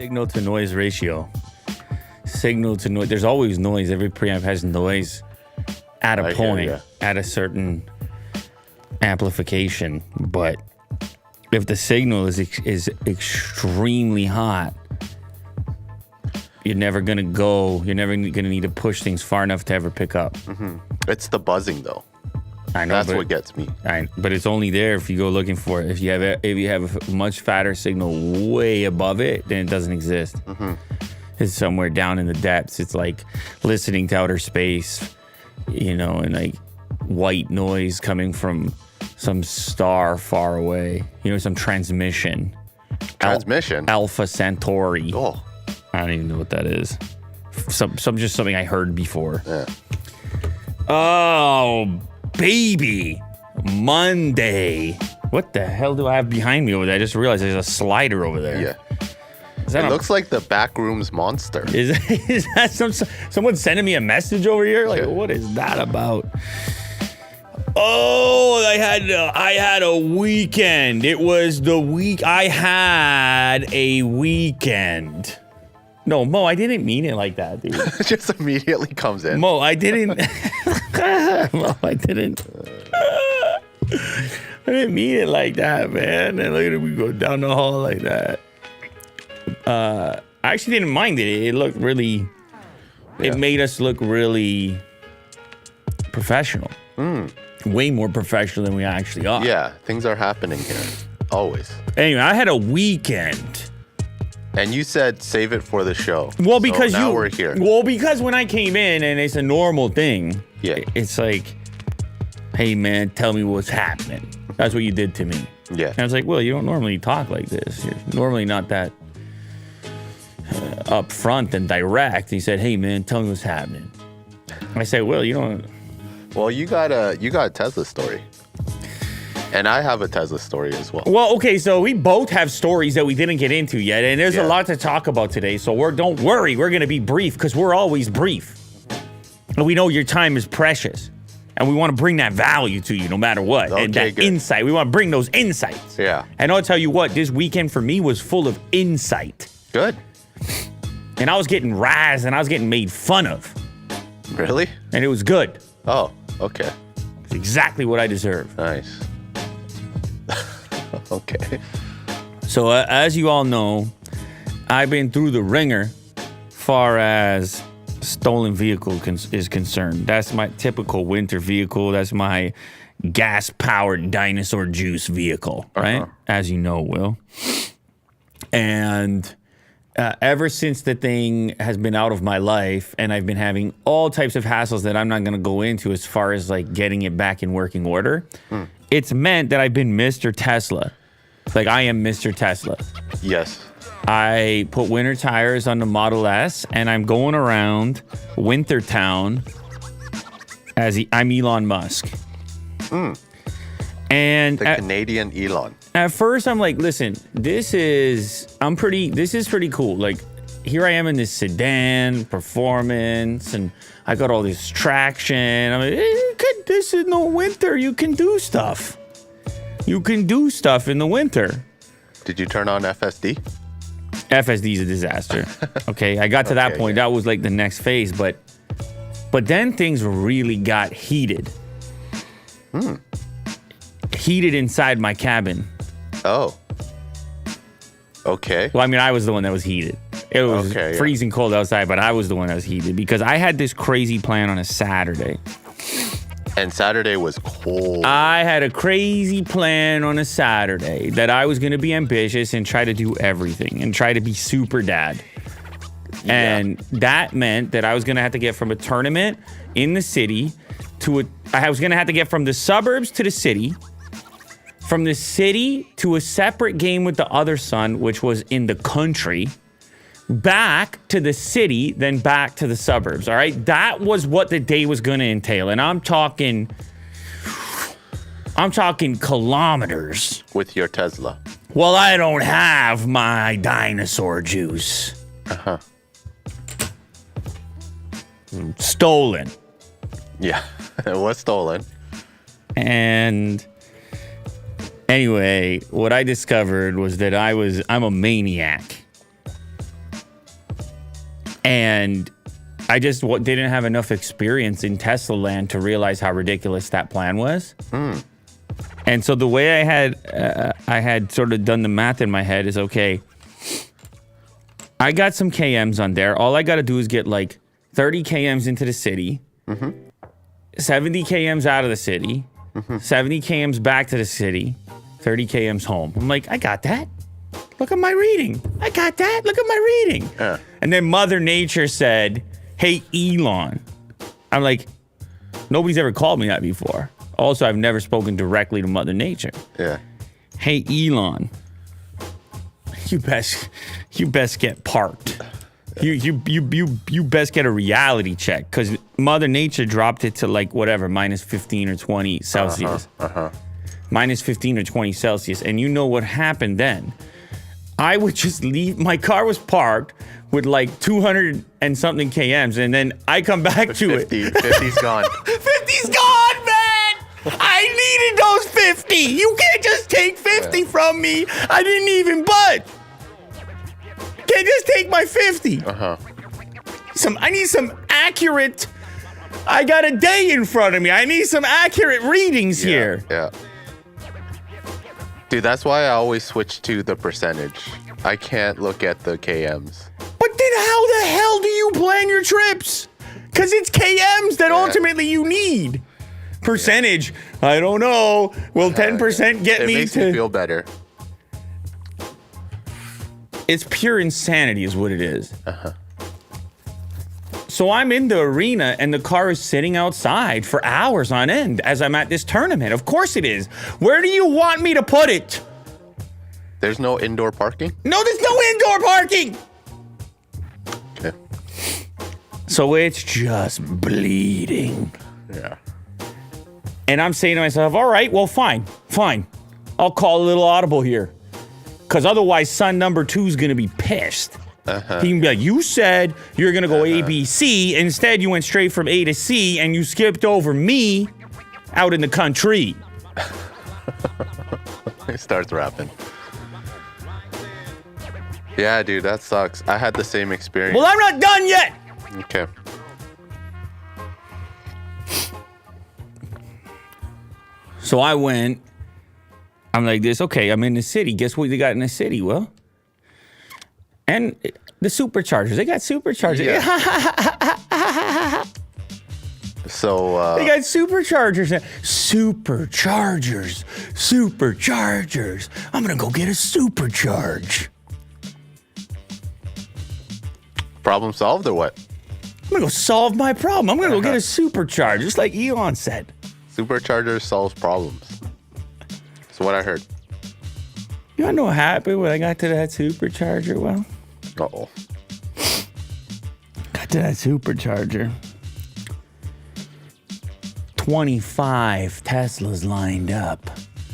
Signal to noise ratio. Signal to noise. There's always noise. Every preamp has noise at a point, at a certain amplification. But if the signal is extremely hot, you're never gonna need to push things far enough to ever pick up. Mm-hmm. It's the buzzing though. I know that's what gets me. But it's only there if you go looking for it. If you have a much fatter signal way above it, then it doesn't exist. Mm-hmm. It's somewhere down in the depths. It's like listening to outer space, and like white noise coming from some star far away. Some transmission. Alpha Centauri. Oh. I don't even know what that is. Just something I heard before. Yeah. Oh, baby. Monday. What the hell do I have behind me over there? I just realized there's a slider over there. Yeah. It looks like the Backrooms monster. Is that someone sending me a message over here? Like, what is that about? Oh, I had a weekend. It was the week. I had a weekend. No, Mo, I didn't mean it like that, dude. It just immediately comes in. Mo, I didn't. Mo, I didn't. I didn't mean it like that, man. And look at me go down the hall like that. I actually didn't mind it. It looked really. It made us look really professional. Way more professional than we actually are. Yeah, things are happening here. Always. Anyway, I had a weekend. And you said save it for the show. Well, because now we're here. Well, because when I came in and it's a normal thing, it's like, hey man, tell me what's happening. That's what you did to me. Yeah. And I was like, well, you don't normally talk like this. You're normally not that upfront and direct. He said, hey man, tell me what's happening. I said, well, you don't. Well, you got a Tesla story. And I have a Tesla story as well. Well, okay, so we both have stories that we didn't get into yet, and there's a lot to talk about today. So don't worry, we're gonna be brief because we're always brief. And we know your time is precious, and we want to bring that value to you no matter what, and that insight. We want to bring those insights. Yeah. And I'll tell you what, this weekend for me was full of insight. Good. And I was getting razzed, and I was getting made fun of. Really? And it was good. Oh, okay. It's exactly what I deserve. Nice. Okay. So as you all know, I've been through the ringer far as stolen vehicle is concerned. That's my typical winter vehicle. That's my gas-powered dinosaur juice vehicle, right? As you know, Will. And ever since the thing has been out of my life and I've been having all types of hassles that I'm not going to go into as far as like getting it back in working order, it's meant that I've been Mr. Tesla. Like I am Mr. Tesla. Yes. I put winter tires on the Model S and I'm going around Wintertown as I'm Elon Musk. And the Canadian Elon. At first I'm like, listen, this is pretty cool. Like here I am in this sedan performance and I got all this traction. I'm like, this is no winter. You can do stuff. You can do stuff in the winter. Did you turn on FSD? FSD is a disaster. Okay, I got to that point. That was like the next phase, but then things really got heated. Heated inside my cabin. Oh. Okay. Well, I mean, I was the one that was heated. It was freezing cold outside, but I was the one that was heated because I had this crazy plan on a Saturday. And Saturday was cold. I had a crazy plan on a Saturday that I was going to be ambitious and try to do everything and try to be super dad. Yeah. And that meant that I was going to have to get from a tournament in the city I was going to have to get from the suburbs to the city, from the city to a separate game with the other son, which was in the country, back to the city, then back to the suburbs, all right? That was what the day was going to entail, and I'm talking kilometers. With your Tesla. Well, I don't have my dinosaur juice. Stolen. Yeah, it was stolen. And anyway, what I discovered was that I'm a maniac. And I just didn't have enough experience in Tesla land to realize how ridiculous that plan was. And so the way I had sort of done the math in my head is, okay, I got some KMs on there. All I got to do is get like 30 KMs into the city, 70 KMs out of the city, 70 KMs back to the city, 30 KMs home. I'm like, I got that. Look at my reading. I got that. Look at my reading. And then Mother Nature said, hey, Elon. I'm like, nobody's ever called me that before. Also, I've never spoken directly to Mother Nature. Yeah. Hey, Elon. You best get parked. You best get a reality check, because Mother Nature dropped it to like whatever, minus 15 or 20 Celsius. Minus 15 or 20 Celsius. And you know what happened then? I would just leave. My car was parked with like 200 and something KMs, and then I come back to 50, it. 50's gone. 50's gone, man! I needed those 50. You can't just take 50 from me. I didn't even budge. Can't just take my 50. I need some accurate. I got a day in front of me. I need some accurate readings here. Yeah. Dude, that's why I always switch to the percentage. I can't look at the KMs. But then how the hell do you plan your trips? Because it's KMs that ultimately you need. Percentage, I don't know. Will 10% get me to... It makes me feel better. It's pure insanity is what it is. So I'm in the arena and the car is sitting outside for hours on end as I'm at this tournament. Of course it is. Where do you want me to put it? There's no indoor parking? No, there's no indoor parking. Okay. So it's just bleeding. Yeah. And I'm saying to myself, all right, well, fine. I'll call a little audible here. Because otherwise, son number 2 is going to be pissed. He can be like, you said you're going to go A, B, C. Instead, you went straight from A to C, and you skipped over me out in the country. He starts rapping. Yeah, dude, that sucks. I had the same experience. Well, I'm not done yet. Okay. So I went. I'm like this. Okay, I'm in the city. Guess what they got in the city? Well, and the superchargers. They got superchargers. Yeah. So they got superchargers. Superchargers. I'm gonna go get a supercharge. Problem solved or what? I'm gonna go solve my problem. I'm gonna go get a supercharge, just like Elon said. Supercharger solves problems. That's what I heard. You wanna know what happened when I got to that supercharger? Well, got to that supercharger. 25 Teslas lined up.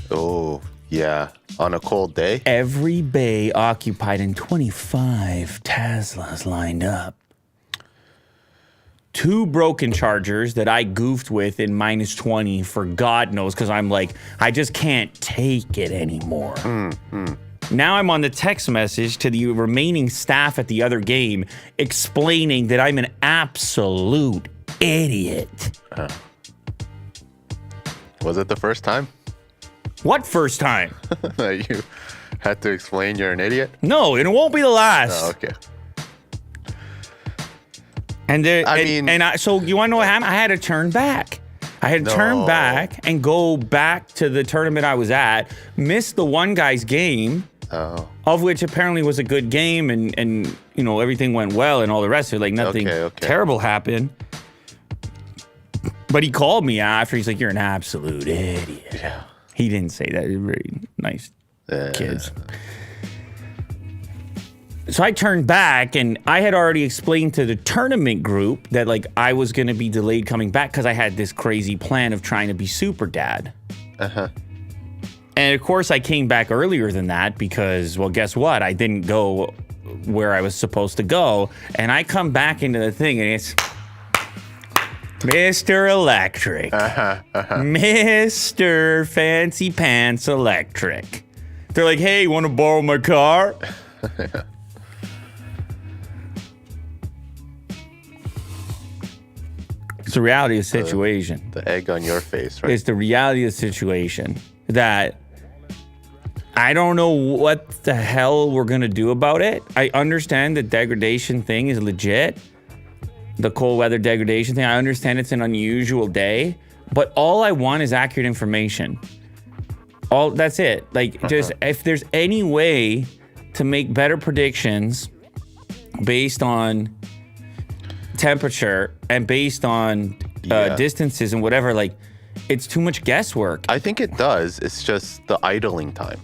Oh, yeah. On a cold day? Every bay occupied and 25 Teslas lined up. 2 broken chargers that I goofed with in minus 20 for God knows, because I'm like, I just can't take it anymore. Now I'm on the text message to the remaining staff at the other game explaining that I'm an absolute idiot. Was it the first time? What first time? That you had to explain you're an idiot? No, it won't be the last. Oh, okay. So you want to know what happened? I had to turn back. I had to turn back and go back to the tournament I was at, missed the one guy's game, of which apparently was a good game, and you know, everything went well and all the rest of it. Like nothing terrible happened. But he called me after. He's like, you're an absolute idiot. Yeah. He didn't say that. They're very nice kids. So I turned back, and I had already explained to the tournament group that like I was going to be delayed coming back because I had this crazy plan of trying to be super dad. And of course, I came back earlier than that because, well, guess what? I didn't go where I was supposed to go. And I come back into the thing, and it's Mr. Electric. Mr. Fancy Pants Electric. They're like, hey, you want to borrow my car? It's the reality of the situation. The egg on your face, right? It's the reality of the situation that I don't know what the hell we're going to do about it. I understand the degradation thing is legit. The cold weather degradation thing. I understand it's an unusual day. But all I want is accurate information. That's it. Like, just if there's any way to make better predictions based on temperature and based on distances and whatever, like, it's too much guesswork. I think it does. It's just the idling time.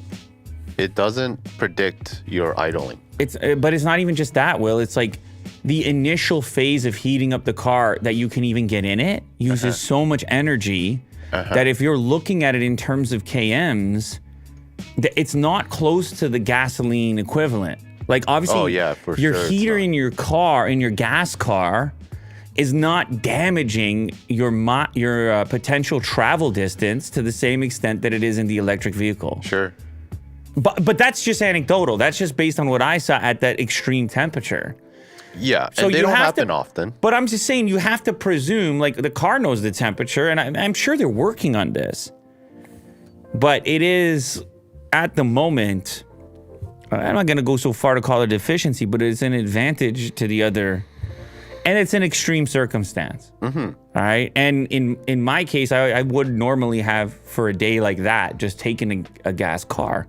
It doesn't predict your idling. But it's not even just that, Will. It's like the initial phase of heating up the car that you can even get in it uses so much energy that if you're looking at it in terms of KMs, it's not close to the gasoline equivalent. Like, obviously, your heater in your car, in your gas car, is not damaging your potential travel distance to the same extent that it is in the electric vehicle. Sure. But that's just anecdotal. That's just based on what I saw at that extreme temperature. Yeah, so and they don't happen often. But I'm just saying, you have to presume, like, the car knows the temperature, and I'm sure they're working on this. But it is, at the moment, I'm not going to go so far to call it a deficiency, but it's an advantage to the other. And it's an extreme circumstance. All right? And in my case, I would normally have, for a day like that, just taken a gas car.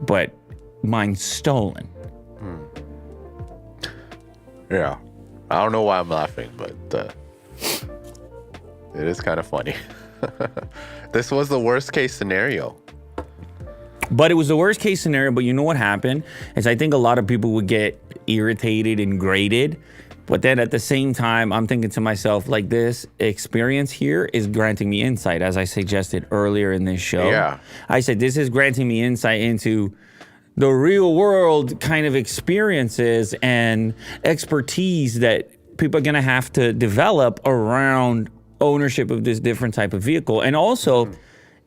But mine's stolen. Yeah. I don't know why I'm laughing, but it is kind of funny. This was the worst case scenario. But it was the worst case scenario. But you know what happened? Is I think a lot of people would get irritated and grated. But then at the same time, I'm thinking to myself, like, this experience here is granting me insight, as I suggested earlier in this show. Yeah. I said, this is granting me insight into the real world kind of experiences and expertise that people are going to have to develop around ownership of this different type of vehicle. And also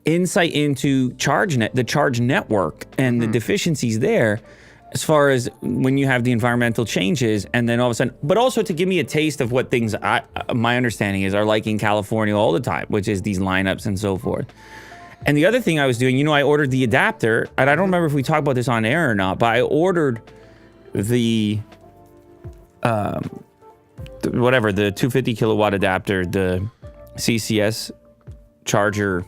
insight into the charge network and the deficiencies there, as far as when you have the environmental changes, and then all of a sudden, but also to give me a taste of what things my understanding is are like in California all the time, which is these lineups and so forth. And the other thing I was doing, I ordered the adapter, and I don't remember if we talked about this on air or not, but I ordered the 250 kilowatt adapter, the CCS charger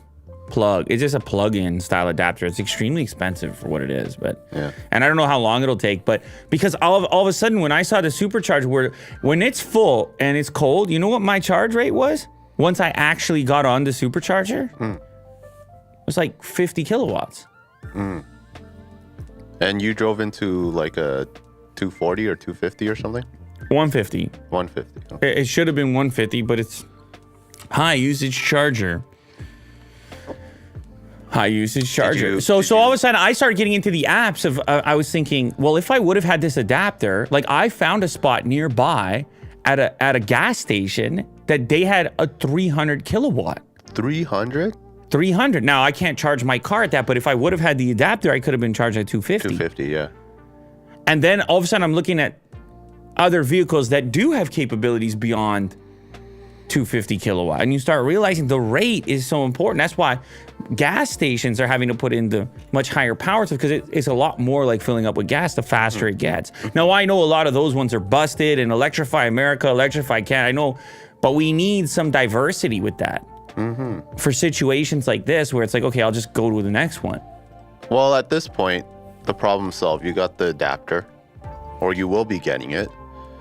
plug. It's just a plug-in style adapter. It's extremely expensive for what it is, and I don't know how long it'll take, but because all of a sudden when I saw the supercharger, when it's full and it's cold, you know what my charge rate was? Once I actually got on the supercharger? It was like 50 kilowatts. And you drove into like a 240 or 250 or something? 150. 150. Okay. It should have been 150, but it's high usage charger. High usage charger. So all of a sudden I started getting into the apps of, I was thinking, well, if I would have had this adapter, like I found a spot nearby at a gas station that they had a 300 kilowatt. 300? 300. Now, I can't charge my car at that, but if I would have had the adapter, I could have been charged at 250. 250, yeah. And then all of a sudden, I'm looking at other vehicles that do have capabilities beyond 250 kilowatt. And you start realizing the rate is so important. That's why gas stations are having to put in the much higher power because it's a lot more like filling up with gas the faster it gets. Now, I know a lot of those ones are busted, and Electrify America, Electrify Canada, I know, but we need some diversity with that. For situations like this where it's like, okay, I'll just go to the next one. Well, at this point, the problem solved. You got the adapter, or you will be getting it.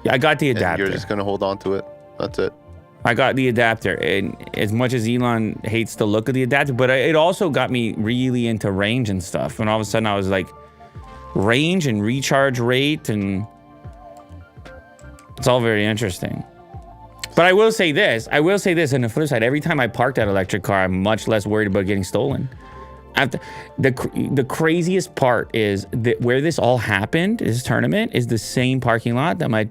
Yeah, I got the adapter. You're just going to hold on to it. That's it. I got the adapter. And as much as Elon hates the look of the adapter, but it also got me really into range and stuff. And all of a sudden I was like, range and recharge rate, and it's all very interesting. But I will say this, on the flip side, every time I park that electric car, I'm much less worried about getting stolen. The craziest part is that where this all happened, this tournament, is the same parking lot that my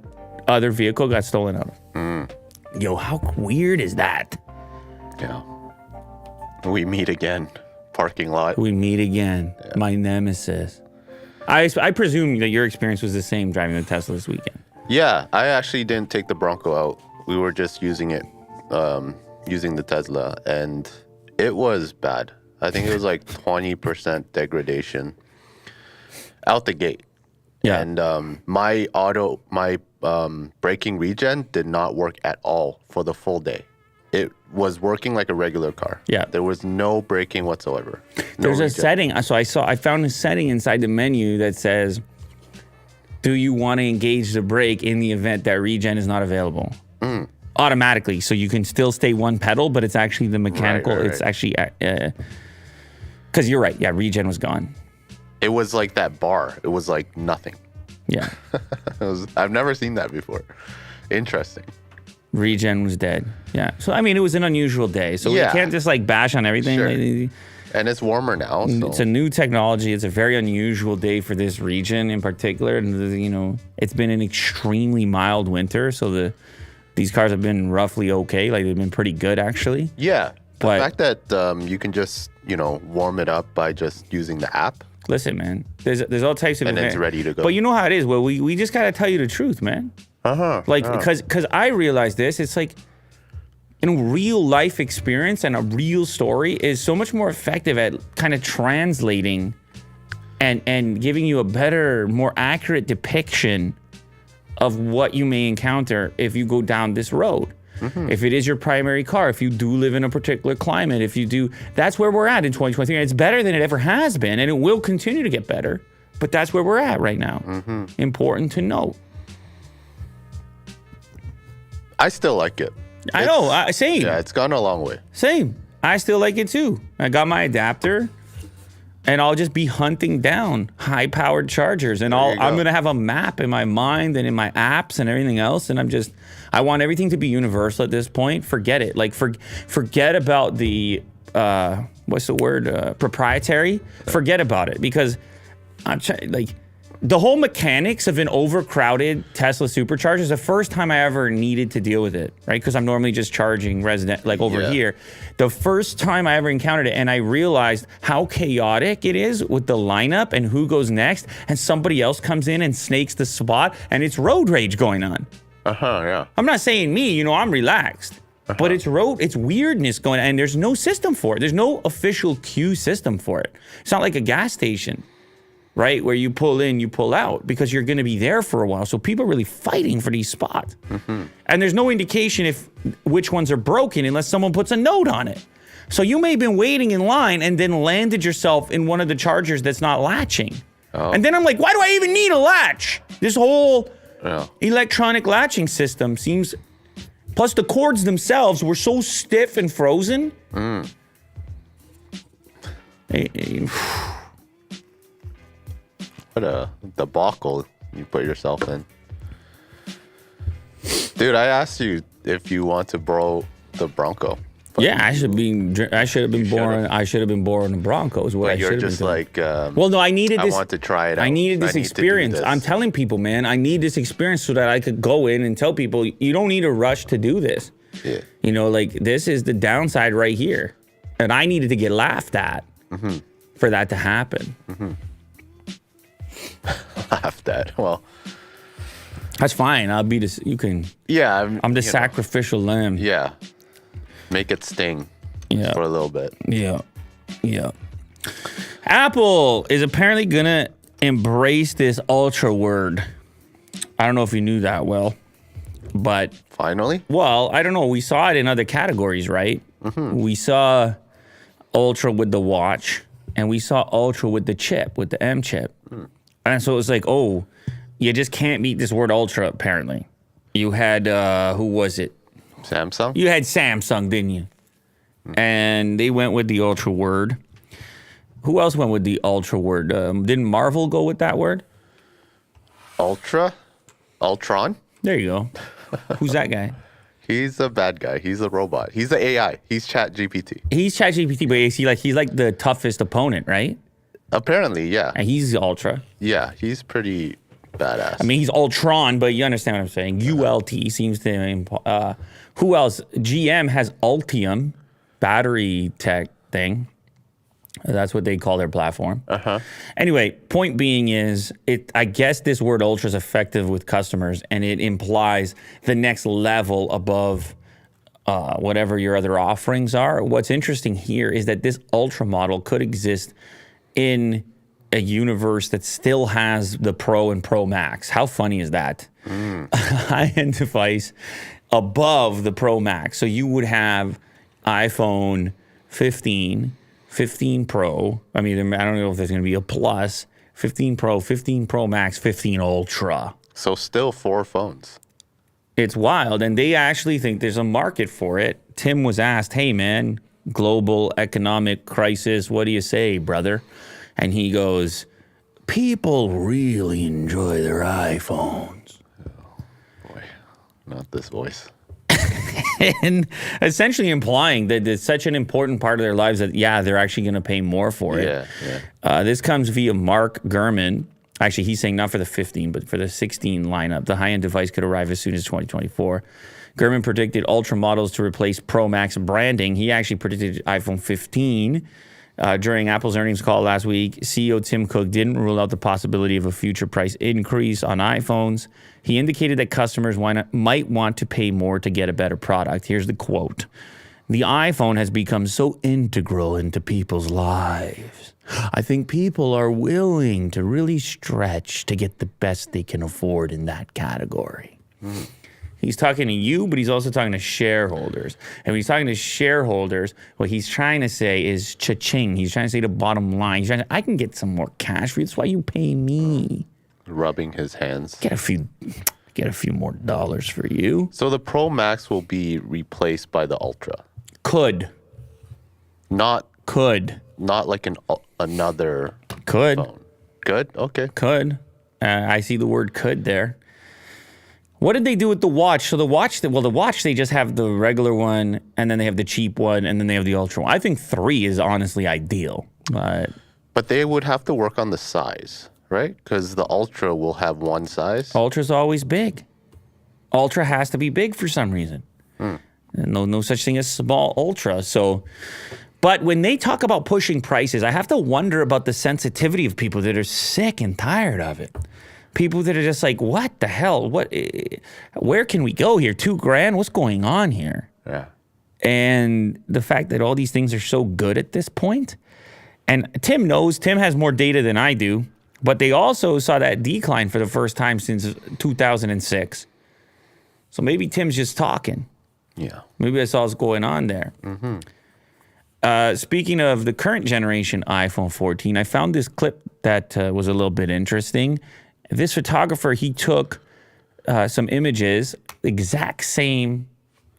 other vehicle got stolen out of. Yo, how weird is that? Yeah. We meet again. Parking lot. We meet again. Yeah. My nemesis. I presume that your experience was the same driving the Tesla this weekend. Yeah, I actually didn't take the Bronco out. We were just using it using the Tesla, and it was bad. I think it was like 20% degradation out the gate. Yeah. And my braking regen did not work at all for the full day. It was working like a regular car. Yeah. There was no braking whatsoever. There's a setting. So I found a setting inside the menu that says, do you want to engage the brake in the event that regen is not available? Automatically. So you can still stay one pedal, but it's actually the mechanical. Right. It's actually, because you're right. Yeah, regen was gone. It was like that bar. It was like nothing. Yeah. I've never seen that before. Interesting. Regen was dead. Yeah. So, I mean, it was an unusual day. So Yeah. we can't just like bash on everything. Sure. And it's warmer now. So. It's a new technology. It's a very unusual day for this region in particular. And, you know, it's been an extremely mild winter. So these cars have been roughly okay. Like, they've been pretty good, actually. Yeah. The But- fact that you can just, warm it up by just using the app. Listen, man, there's all types of And it's ready to go. But you know how it is. Well, we just got to tell you the truth, man. Like, because I realized this, it's like, real life experience and a real story is so much more effective at kind of translating and giving you a better, more accurate depiction of what you may encounter if you go down this road. If it is your primary car, if you do live in a particular climate, if you do, that's where we're at in 2023. And it's better than it ever has been, and it will continue to get better. But that's where we're at right now. Important to note. I still like it. I know, same. Yeah, it's gone a long way. Same. I still like it too. I got my adapter, and I'll just be hunting down high-powered chargers, and I'm gonna have a map in my mind and in my apps and everything else, and I want everything to be universal at this point. Forget it. Like forget about the what's the word? Proprietary. Forget about it, because the whole mechanics of an overcrowded Tesla supercharger is the first time I ever needed to deal with it, right? Because I'm normally just charging resident, like over here. The first time I ever encountered it, and I realized how chaotic it is with the lineup and who goes next, and somebody else comes in and snakes the spot, and it's road rage going on. Yeah. I'm not saying me, I'm relaxed. But it's weirdness going on, and there's no system for it. There's no official queue system for it. It's not like a gas station, right? Where you pull in, you pull out, because you're going to be there for a while. So people are really fighting for these spots. And there's no indication which ones are broken unless someone puts a note on it. So you may have been waiting in line and then landed yourself in one of the chargers that's not latching. And then I'm like, why do I even need a latch? This whole electronic latching system seems... Plus the cords themselves were so stiff and frozen. What a debacle you put yourself in. Dude, I asked you if you want to borrow the Bronco. Yeah, I should have been born a Bronco is what I should have been doing. You're just like, well, no, I needed this. I want to try it out. I needed this experience. I'm telling people, man, I need this experience so that I could go in and tell people, you don't need a rush to do this. Yeah. This is the downside right here. And I needed to get laughed at for that to happen. Laughed at. Well, that's fine. I'll be this. You can. Yeah. I'm the sacrificial lamb. Yeah. Make it sting for a little bit. Yeah. Apple is apparently going to embrace this ultra word. I don't know if you knew that well, but... Finally? Well, I don't know. We saw it in other categories, right? We saw ultra with the watch, and we saw ultra with the chip, with the M chip. And so it was like, oh, you just can't beat this word ultra, apparently. You had, who was it? Samsung? You had Samsung, didn't you? And they went with the ultra word. Who else went with the ultra word? Didn't Marvel go with that word? Ultron? There you go. Who's that guy? He's a bad guy. He's a robot. He's the AI. He's ChatGPT. He's ChatGPT, but he's like the toughest opponent, right? Apparently, yeah. And he's ultra. Yeah, he's pretty badass. I mean, he's Ultron, but you understand what I'm saying. ULT seems to... who else? GM has Ultium, battery tech thing. That's what they call their platform. Anyway, point being is, I guess this word ultra is effective with customers, and it implies the next level above whatever your other offerings are. What's interesting here is that this Ultra model could exist in a universe that still has the Pro and Pro Max. How funny is that? A high-end device above the Pro Max. So you would have iPhone 15, 15 Pro. I mean, I don't know if there's going to be a Plus, 15 Pro, 15 Pro Max, 15 Ultra. So still 4 phones. It's wild, and they actually think there's a market for it. Tim was asked, hey, man, global economic crisis, what do you say, brother? And he goes, people really enjoy their iPhones. Oh, boy, not this voice. And essentially implying that it's such an important part of their lives that, yeah, they're actually going to pay more for it. Yeah. This comes via Mark Gurman. Actually, he's saying not for the 15, but for the 16 lineup. The high-end device could arrive as soon as 2024. Gurman predicted Ultra models to replace Pro Max branding. He actually predicted iPhone 15 during Apple's earnings call last week. CEO Tim Cook didn't rule out the possibility of a future price increase on iPhones. He indicated that customers might want to pay more to get a better product. Here's the quote. The iPhone has become so integral into people's lives. I think people are willing to really stretch to get the best they can afford in that category. He's talking to you, but he's also talking to shareholders. And when he's talking to shareholders, what he's trying to say is cha-ching. He's trying to say the bottom line. He's trying to, I can get some more cash for you. That's why you pay me. Rubbing his hands. Get a few more dollars for you. So the Pro Max will be replaced by the Ultra. Could. Not like another Could. phone. Good? Okay. Could. I see the word could there. What did they do with the watch? So the watch, they just have the regular one, and then they have the cheap one, and then they have the Ultra one. I think 3 is honestly ideal. But they would have to work on the size, right? Because the Ultra will have one size. Ultra's always big. Ultra has to be big for some reason. No such thing as small Ultra. So, but when they talk about pushing prices, I have to wonder about the sensitivity of people that are sick and tired of it. People that are just like, what the hell? Where can we go here? $2,000? What's going on here? Yeah. And the fact that all these things are so good at this point. And Tim has more data than I do, but they also saw that decline for the first time since 2006. So maybe Tim's just talking. Yeah. Maybe that's all that's going on there. Speaking of the current generation iPhone 14, I found this clip that was a little bit interesting. This photographer, he took some images, exact same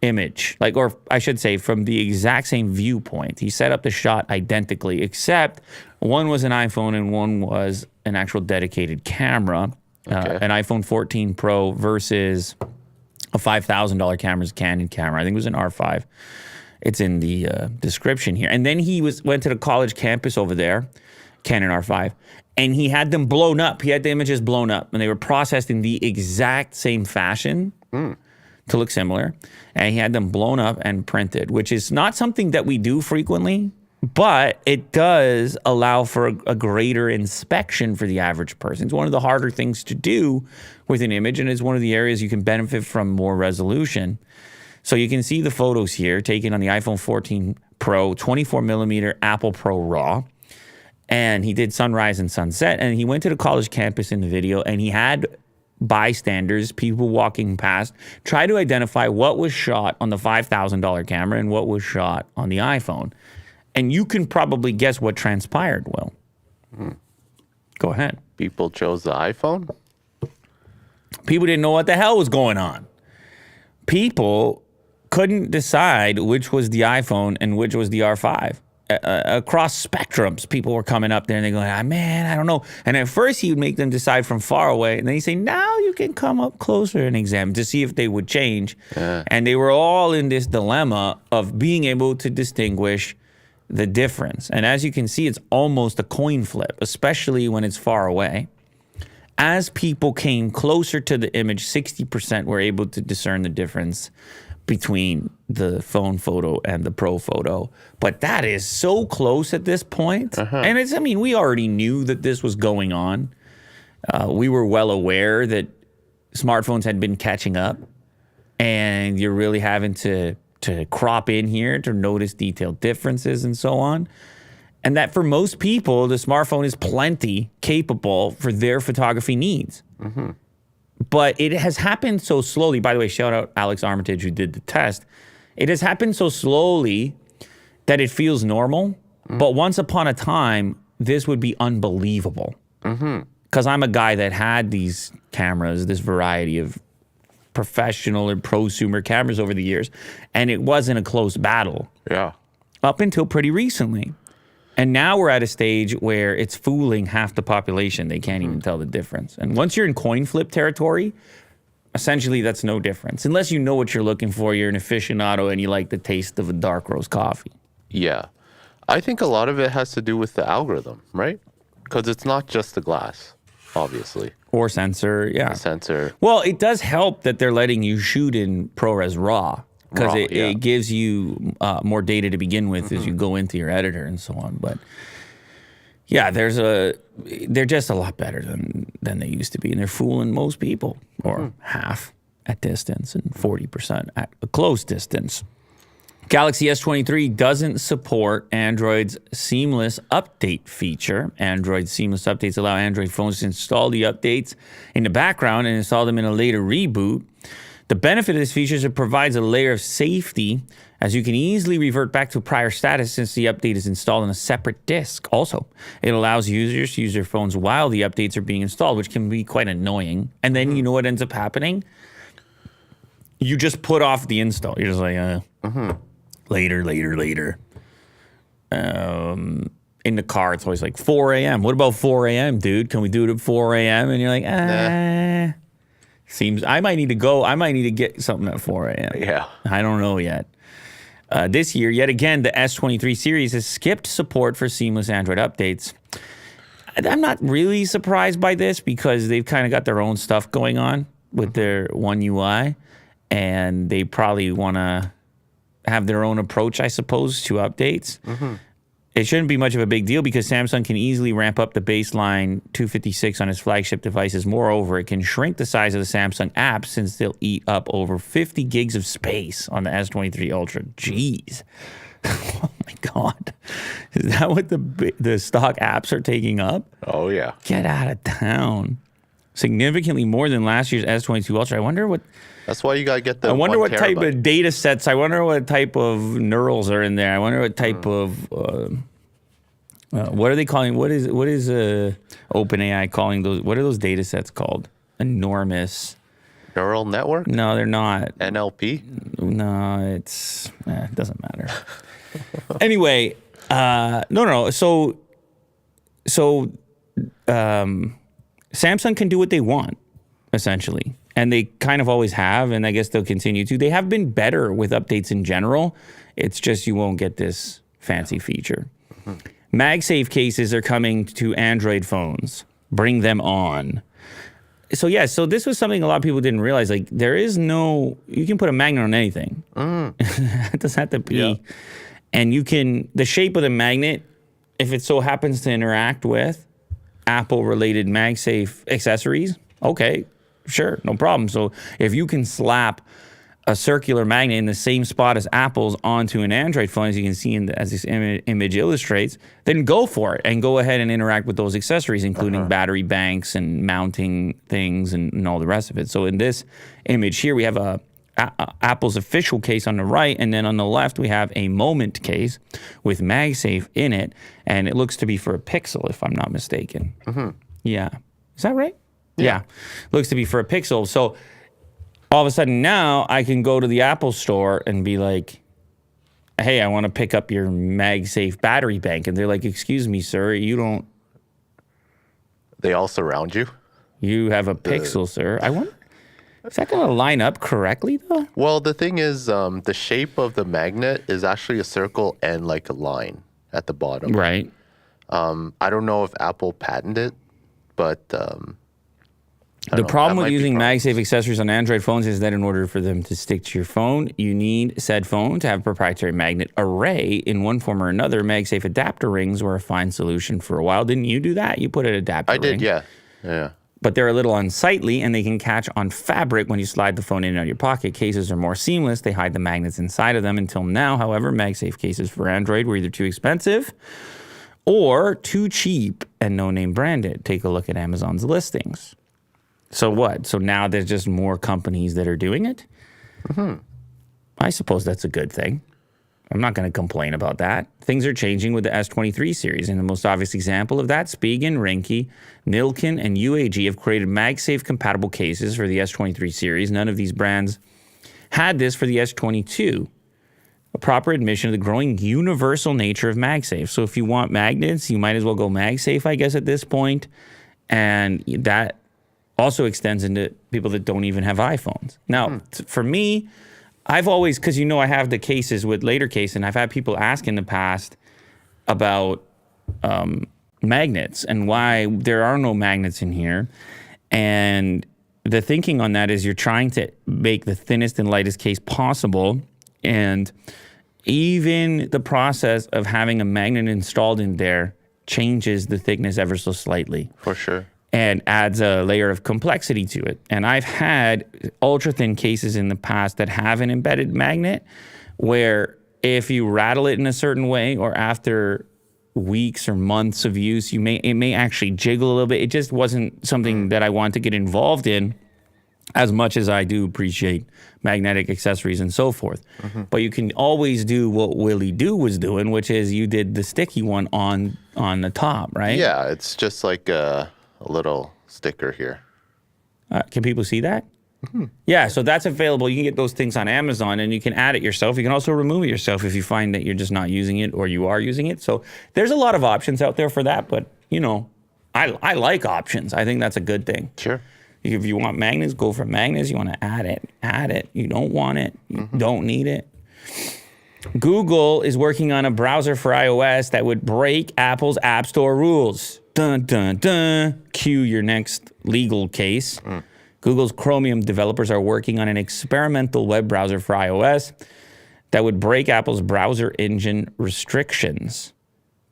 image, or I should say from the exact same viewpoint. He set up the shot identically, except one was an iPhone and one was an actual dedicated camera. Okay. An iPhone 14 Pro versus a $5,000 camera's Canon camera. I think it was an R5. It's in the description here. And then he went to the college campus over there, Canon R5, and he had them blown up. He had the images blown up, and they were processed in the exact same fashion to look similar. And he had them blown up and printed, which is not something that we do frequently, but it does allow for a greater inspection for the average person. It's one of the harder things to do with an image, and it's one of the areas you can benefit from more resolution. So you can see the photos here taken on the iPhone 14 Pro, 24 millimeter Apple Pro RAW. And he did sunrise and sunset. And he went to the college campus in the video, and he had bystanders, people walking past, try to identify what was shot on the $5,000 camera and what was shot on the iPhone. And you can probably guess what transpired, Will. Go ahead. People chose the iPhone? People didn't know what the hell was going on. People couldn't decide which was the iPhone and which was the R5. Across spectrums, people were coming up there and they're going, man, I don't know. And at first he would make them decide from far away. And then he'd say, now you can come up closer and examine to see if they would change. Yeah. And they were all in this dilemma of being able to distinguish the difference. And as you can see, it's almost a coin flip, especially when it's far away. As people came closer to the image, 60% were able to discern the difference between the phone photo and the Pro photo. But that is so close at this point. And we already knew that this was going on. We were well aware that smartphones had been catching up, and you're really having to to crop in here to notice detailed differences and so on. And that for most people, the smartphone is plenty capable for their photography needs. But it has happened so slowly. By the way, shout out Alex Armitage who did the test. It has happened so slowly that it feels normal. But once upon a time, this would be unbelievable. Because I'm a guy that had these cameras, this variety of professional and prosumer cameras over the years, and it wasn't a close battle. Yeah. Up until pretty recently. And now we're at a stage where it's fooling half the population. They can't even tell the difference. And once you're in coin flip territory, essentially that's no difference. Unless you know what you're looking for, you're an aficionado and you like the taste of a dark roast coffee. Yeah. I think a lot of it has to do with the algorithm, right? Because it's not just the glass, obviously. Or sensor, yeah. The sensor. Well, it does help that they're letting you shoot in ProRes RAW. Because it gives you more data to begin with as you go into your editor and so on. But yeah, they're just a lot better than they used to be. And they're fooling most people, or half at distance and 40% at a close distance. Galaxy S23 doesn't support Android's seamless update feature. Android seamless updates allow Android phones to install the updates in the background and install them in a later reboot. The benefit of this feature is it provides a layer of safety as you can easily revert back to a prior status since the update is installed on a separate disk. Also, it allows users to use their phones while the updates are being installed, which can be quite annoying. And then you know what ends up happening? You just put off the install. You're just like, later. In the car, it's always like 4 a.m. What about 4 a.m., dude? Can we do it at 4 a.m.? And you're like, Nah. Seems I might need to go. I might need to get something at 4 a.m. Yeah. I don't know yet. This year, yet again, the S23 series has skipped support for seamless Android updates. I'm not really surprised by this because they've kind of got their own stuff going on with their One UI, and they probably want to have their own approach, I suppose, to updates. It shouldn't be much of a big deal because Samsung can easily ramp up the baseline 256 on its flagship devices. Moreover, it can shrink the size of the Samsung apps since they'll eat up over 50 gigs of space on the S23 Ultra. Jeez. Oh my God. Is that what the stock apps are taking up? Oh, yeah. Get out of town. Significantly more than last year's S22 Ultra. I wonder what... That's why you got to get the I wonder 1 what type terabyte. of data sets. I wonder what type of neurals are in there. I wonder what type of what are they calling? What is OpenAI calling those? What are those data sets called? Enormous. Neural network? No, they're not. NLP? No, it doesn't matter. Anyway, no. So Samsung can do what they want, essentially. And they kind of always have, and I guess they'll continue to. They have been better with updates in general. It's just you won't get this fancy feature. MagSafe cases are coming to Android phones. Bring them on. So yeah, so this was something a lot of people didn't realize. Like there is no, you can put a magnet on anything. It doesn't have to be. Yeah. And you can, the shape of the magnet, if it so happens to interact with Apple-related MagSafe accessories, okay. Sure, no problem. So if you can slap a circular magnet in the same spot as Apple's onto an Android phone, as you can see as this image illustrates, then go for it and go ahead and interact with those accessories, including battery banks and mounting things and all the rest of it. So in this image here, we have Apple's official case on the right, and then on the left, we have a Moment case with MagSafe in it, and it looks to be for a Pixel, if I'm not mistaken. Yeah. Is that right? Yeah. Looks to be for a Pixel. So all of a sudden now I can go to the Apple store and be like, hey, I want to pick up your MagSafe battery bank. And they're like, excuse me, sir, you don't. They all surround you? You have a Pixel, sir. I wonder, is that going to line up correctly though? Well, the thing is, the shape of the magnet is actually a circle and like a line at the bottom. Right. I don't know if Apple patented it, but... The problem with using MagSafe accessories on Android phones is that in order for them to stick to your phone, you need said phone to have a proprietary magnet array in one form or another. MagSafe adapter rings were a fine solution for a while. Didn't you do that? You put an adapter ring. I did, yeah. but they're a little unsightly and they can catch on fabric when you slide the phone in and out of your pocket. Cases are more seamless. They hide the magnets inside of them. Until now, however, MagSafe cases for Android were either too expensive or too cheap and no-name branded. Take a look at Amazon's listings. So what? So now there's just more companies that are doing it? I suppose that's a good thing. I'm not going to complain about that. Things are changing with the S23 series, and the most obvious example of that, Spigen, Rinke, Nilkin, and UAG have created MagSafe-compatible cases for the S23 series. None of these brands had this for the S22, a proper admission of the growing universal nature of MagSafe. So if you want magnets, you might as well go MagSafe, I guess, at this point. And that also extends into people that don't even have iPhones. Now, for me, I've always, because I have the cases with later case, and I've had people ask in the past about magnets and why there are no magnets in here. And the thinking on that is you're trying to make the thinnest and lightest case possible. And even the process of having a magnet installed in there changes the thickness ever so slightly. For sure. And adds a layer of complexity to it. And I've had ultra-thin cases in the past that have an embedded magnet where if you rattle it in a certain way or after weeks or months of use, it may actually jiggle a little bit. It just wasn't something that I want to get involved in as much as I do appreciate magnetic accessories and so forth. But you can always do what Willie Doo was doing, which is you did the sticky one on the top, right? Yeah, it's just like a little sticker here. Can people see that? Yeah, so that's available. You can get those things on Amazon, and you can add it yourself. You can also remove it yourself if you find that you're just not using it or you are using it. So there's a lot of options out there for that, but, I like options. I think that's a good thing. Sure. If you want magnets, go for magnets. You want to add it. You don't want it, you don't need it. Google is working on a browser for iOS that would break Apple's App Store rules. Dun, dun, dun. Cue your next legal case. Google's Chromium developers are working on an experimental web browser for iOS that would break Apple's browser engine restrictions.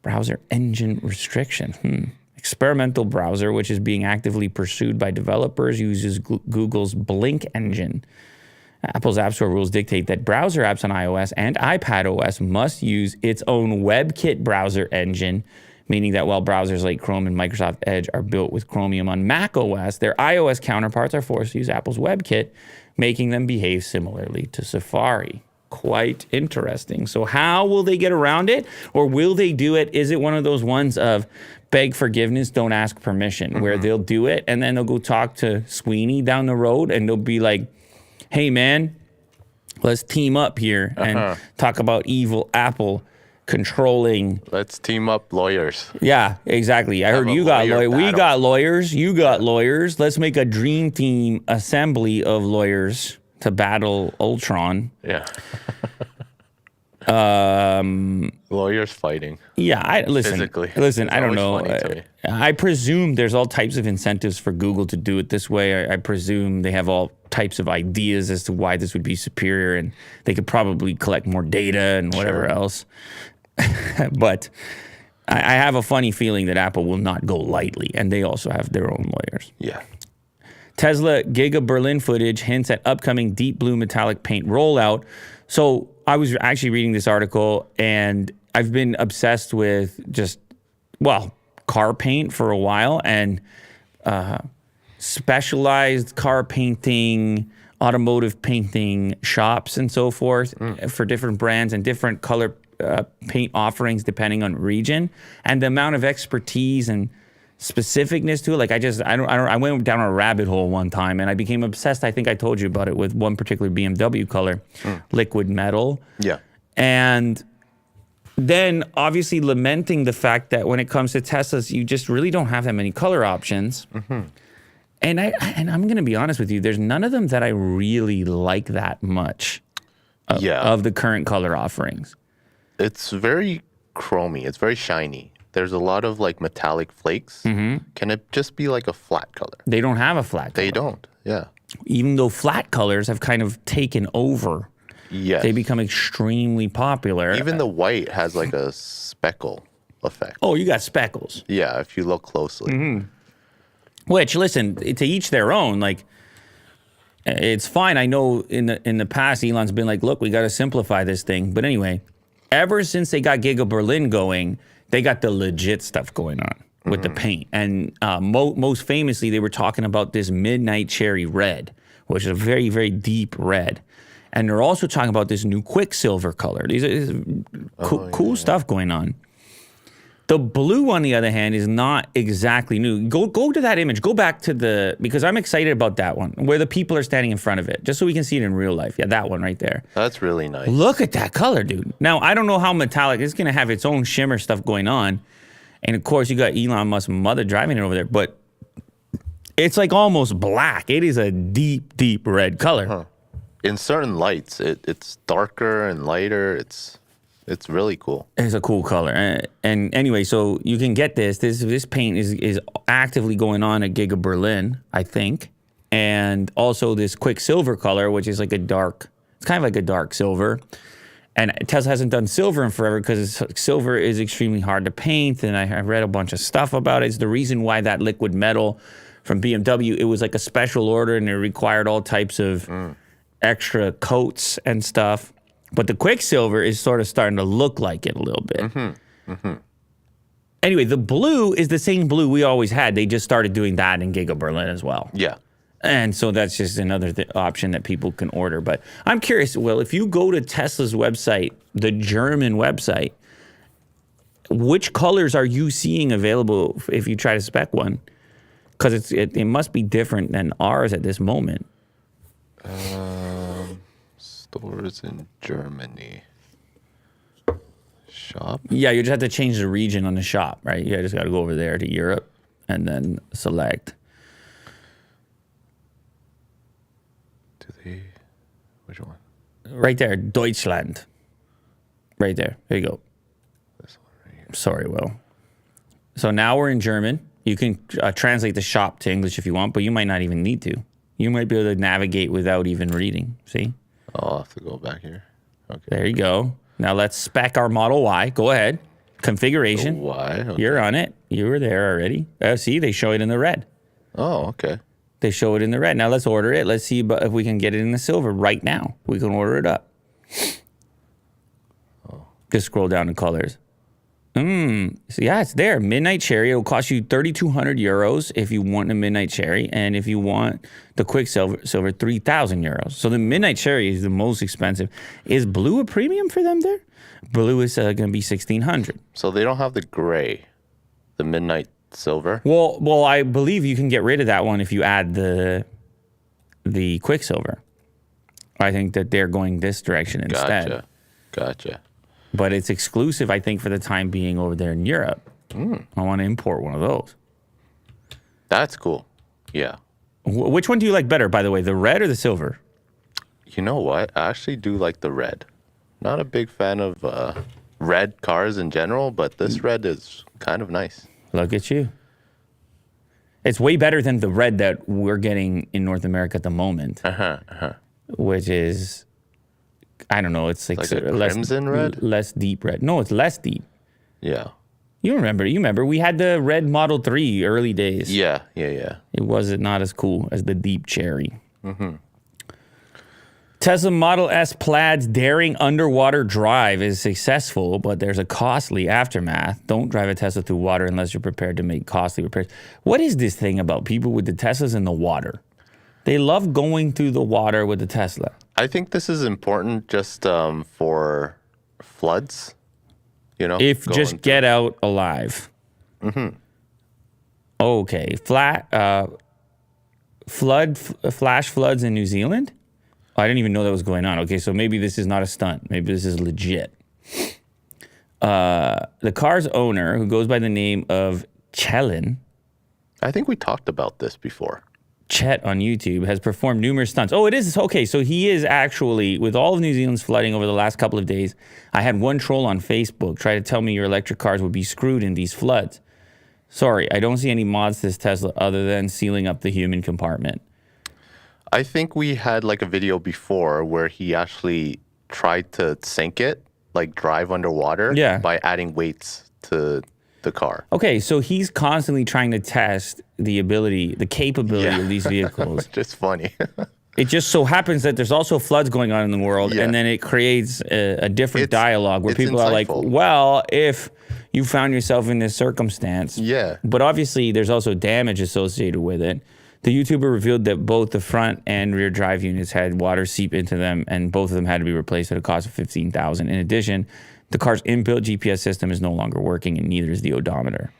Browser engine restriction. Experimental browser, which is being actively pursued by developers, uses Google's Blink engine. Apple's App Store rules dictate that browser apps on iOS and iPadOS must use its own WebKit browser engine, meaning that while browsers like Chrome and Microsoft Edge are built with Chromium on macOS, their iOS counterparts are forced to use Apple's WebKit, making them behave similarly to Safari. Quite interesting. So how will they get around it? Or will they do it? Is it one of those ones of beg forgiveness, don't ask permission, where they'll do it and then they'll go talk to Sweeney down the road and they'll be like, hey, man, let's team up here and talk about evil Apple controlling. Let's team up lawyers. Yeah, exactly. I heard you got lawyers. We got lawyers. You got lawyers. Let's make a dream team assembly of lawyers to battle Ultron. Yeah. Lawyers fighting. Yeah, listen. Physically. Listen, It's I don't know. always funny to me. I presume there's all types of incentives for Google to do it this way. I presume they have all types of ideas as to why this would be superior, and they could probably collect more data and whatever else. But I have a funny feeling that Apple will not go lightly, and they also have their own lawyers. Yeah. Tesla Giga Berlin footage hints at upcoming deep blue metallic paint rollout. So I was actually reading this article, and I've been obsessed with car paint for a while, and specialized car painting, automotive painting shops and so forth for different brands and different color paint offerings depending on region, and the amount of expertise and specificness to it. I went down a rabbit hole one time and I became obsessed. I think I told you about it with one particular BMW color, liquid metal. Yeah. And then obviously lamenting the fact that when it comes to Teslas, you just really don't have that many color options. And I'm going to be honest with you, there's none of them that I really like that much of the current color offerings. It's very chromy. It's very shiny. There's a lot of like metallic flakes. Can it just be like a flat color? They don't have a flat color. They don't. Yeah. Even though flat colors have kind of taken over. Yes. They become extremely popular. Even the white has like a speckle effect. Oh, you got speckles. Yeah, if you look closely. Which, listen, to each their own. Like, it's fine. I know in the past, Elon's been like, look, we got to simplify this thing. But anyway, ever since they got Giga Berlin going, they got the legit stuff going on with the paint. And most famously, they were talking about this Midnight Cherry Red, which is a very, very deep red. And they're also talking about this new Quicksilver color. These are cool stuff going on. The blue, on the other hand, is not exactly new. Go to that image. Go back to because I'm excited about that one, where the people are standing in front of it, just so we can see it in real life. Yeah, that one right there. That's really nice. Look at that color, dude. Now, I don't know how metallic. It's going to have its own shimmer stuff going on. And, of course, you got Elon Musk's mother driving it over there. But it's like almost black. It is a deep, deep red color. Huh. In certain lights, it's darker and lighter. It's really cool. It's a cool color. And anyway, so you can get this. This paint is actively going on at Giga Berlin, I think. And also this Quicksilver color, which is like it's kind of like a dark silver. And Tesla hasn't done silver in forever because silver is extremely hard to paint. And I read a bunch of stuff about it. It's the reason why that liquid metal from BMW, it was like a special order and it required all types of extra coats and stuff. But the Quicksilver is sort of starting to look like it a little bit. Anyway, the blue is the same blue we always had. They just started doing that in Giga Berlin as well. Yeah. And so that's just another option that people can order. But I'm curious, Will, if you go to Tesla's website, the German website, which colors are you seeing available if you try to spec one? Because it must be different than ours at this moment. Stores in Germany. Shop? Yeah, you just have to change the region on the shop, right? You just got to go over there to Europe and then select. Which one? Right there, Deutschland. Right there. There you go. This one right here. Sorry, Will. So now we're in German. You can translate the shop to English if you want, but you might not even need to. You might be able to navigate without even reading. See? I'll have to go back here. Okay. There you go. Now let's spec our Model Y. Go ahead. Configuration. Y. Okay. You're on it. You were there already. See, they show it in the red. Oh, okay. They show it in the red. Now let's order it. Let's see if we can get it in the silver right now. We can order it up. Oh. Just scroll down to colors. So yeah, it's there. Midnight Cherry. It will cost you 3,200 euros if you want a Midnight Cherry. And if you want the Quicksilver, 3,000 euros. So the Midnight Cherry is the most expensive. Is blue a premium for them there? Blue is going to be 1,600. So they don't have the gray, the Midnight Silver? Well, I believe you can get rid of that one if you add the Quicksilver. I think that they're going this direction instead. Gotcha. But it's exclusive, I think, for the time being over there in Europe. I want to import one of those. That's cool. Yeah. Which one do you like better, by the way, the red or the silver? You know what? I actually do like the red. Not a big fan of red cars in general, but this red is kind of nice. Look at you. It's way better than the red that we're getting in North America at the moment. Which is, I don't know, it's like a crimson red? Less deep red. No, it's less deep. Yeah. You remember, we had the red Model 3 early days. Yeah. It wasn't not as cool as the deep cherry. Tesla Model S Plaid's daring underwater drive is successful, but there's a costly aftermath. Don't drive a Tesla through water unless you're prepared to make costly repairs. What is this thing about people with the Teslas in the water? They love going through the water with the Tesla. I think this is important just for floods, you know? If just get out alive. Okay. Flash floods in New Zealand? I didn't even know that was going on. Okay, so maybe this is not a stunt. Maybe this is legit. The car's owner, who goes by the name of Chelin. I think we talked about this before. Chet on YouTube has performed numerous stunts. Oh, it is? Okay, so he is actually, with all of New Zealand's flooding over the last couple of days, I had one troll on Facebook try to tell me your electric cars would be screwed in these floods. Sorry, I don't see any mods to this Tesla other than sealing up the human compartment. I think we had like a video before where he actually tried to sink it, like drive underwater, by adding weights to the car. Okay, so he's constantly trying to test the capability of these vehicles. Just funny. It just so happens that there's also floods going on in the world, and then it creates a different dialogue where people are like, well, if you found yourself in this circumstance. Yeah. But obviously, there's also damage associated with it. The YouTuber revealed that both the front and rear drive units had water seep into them, and both of them had to be replaced at a cost of $15,000. In addition, the car's inbuilt GPS system is no longer working, and neither is the odometer.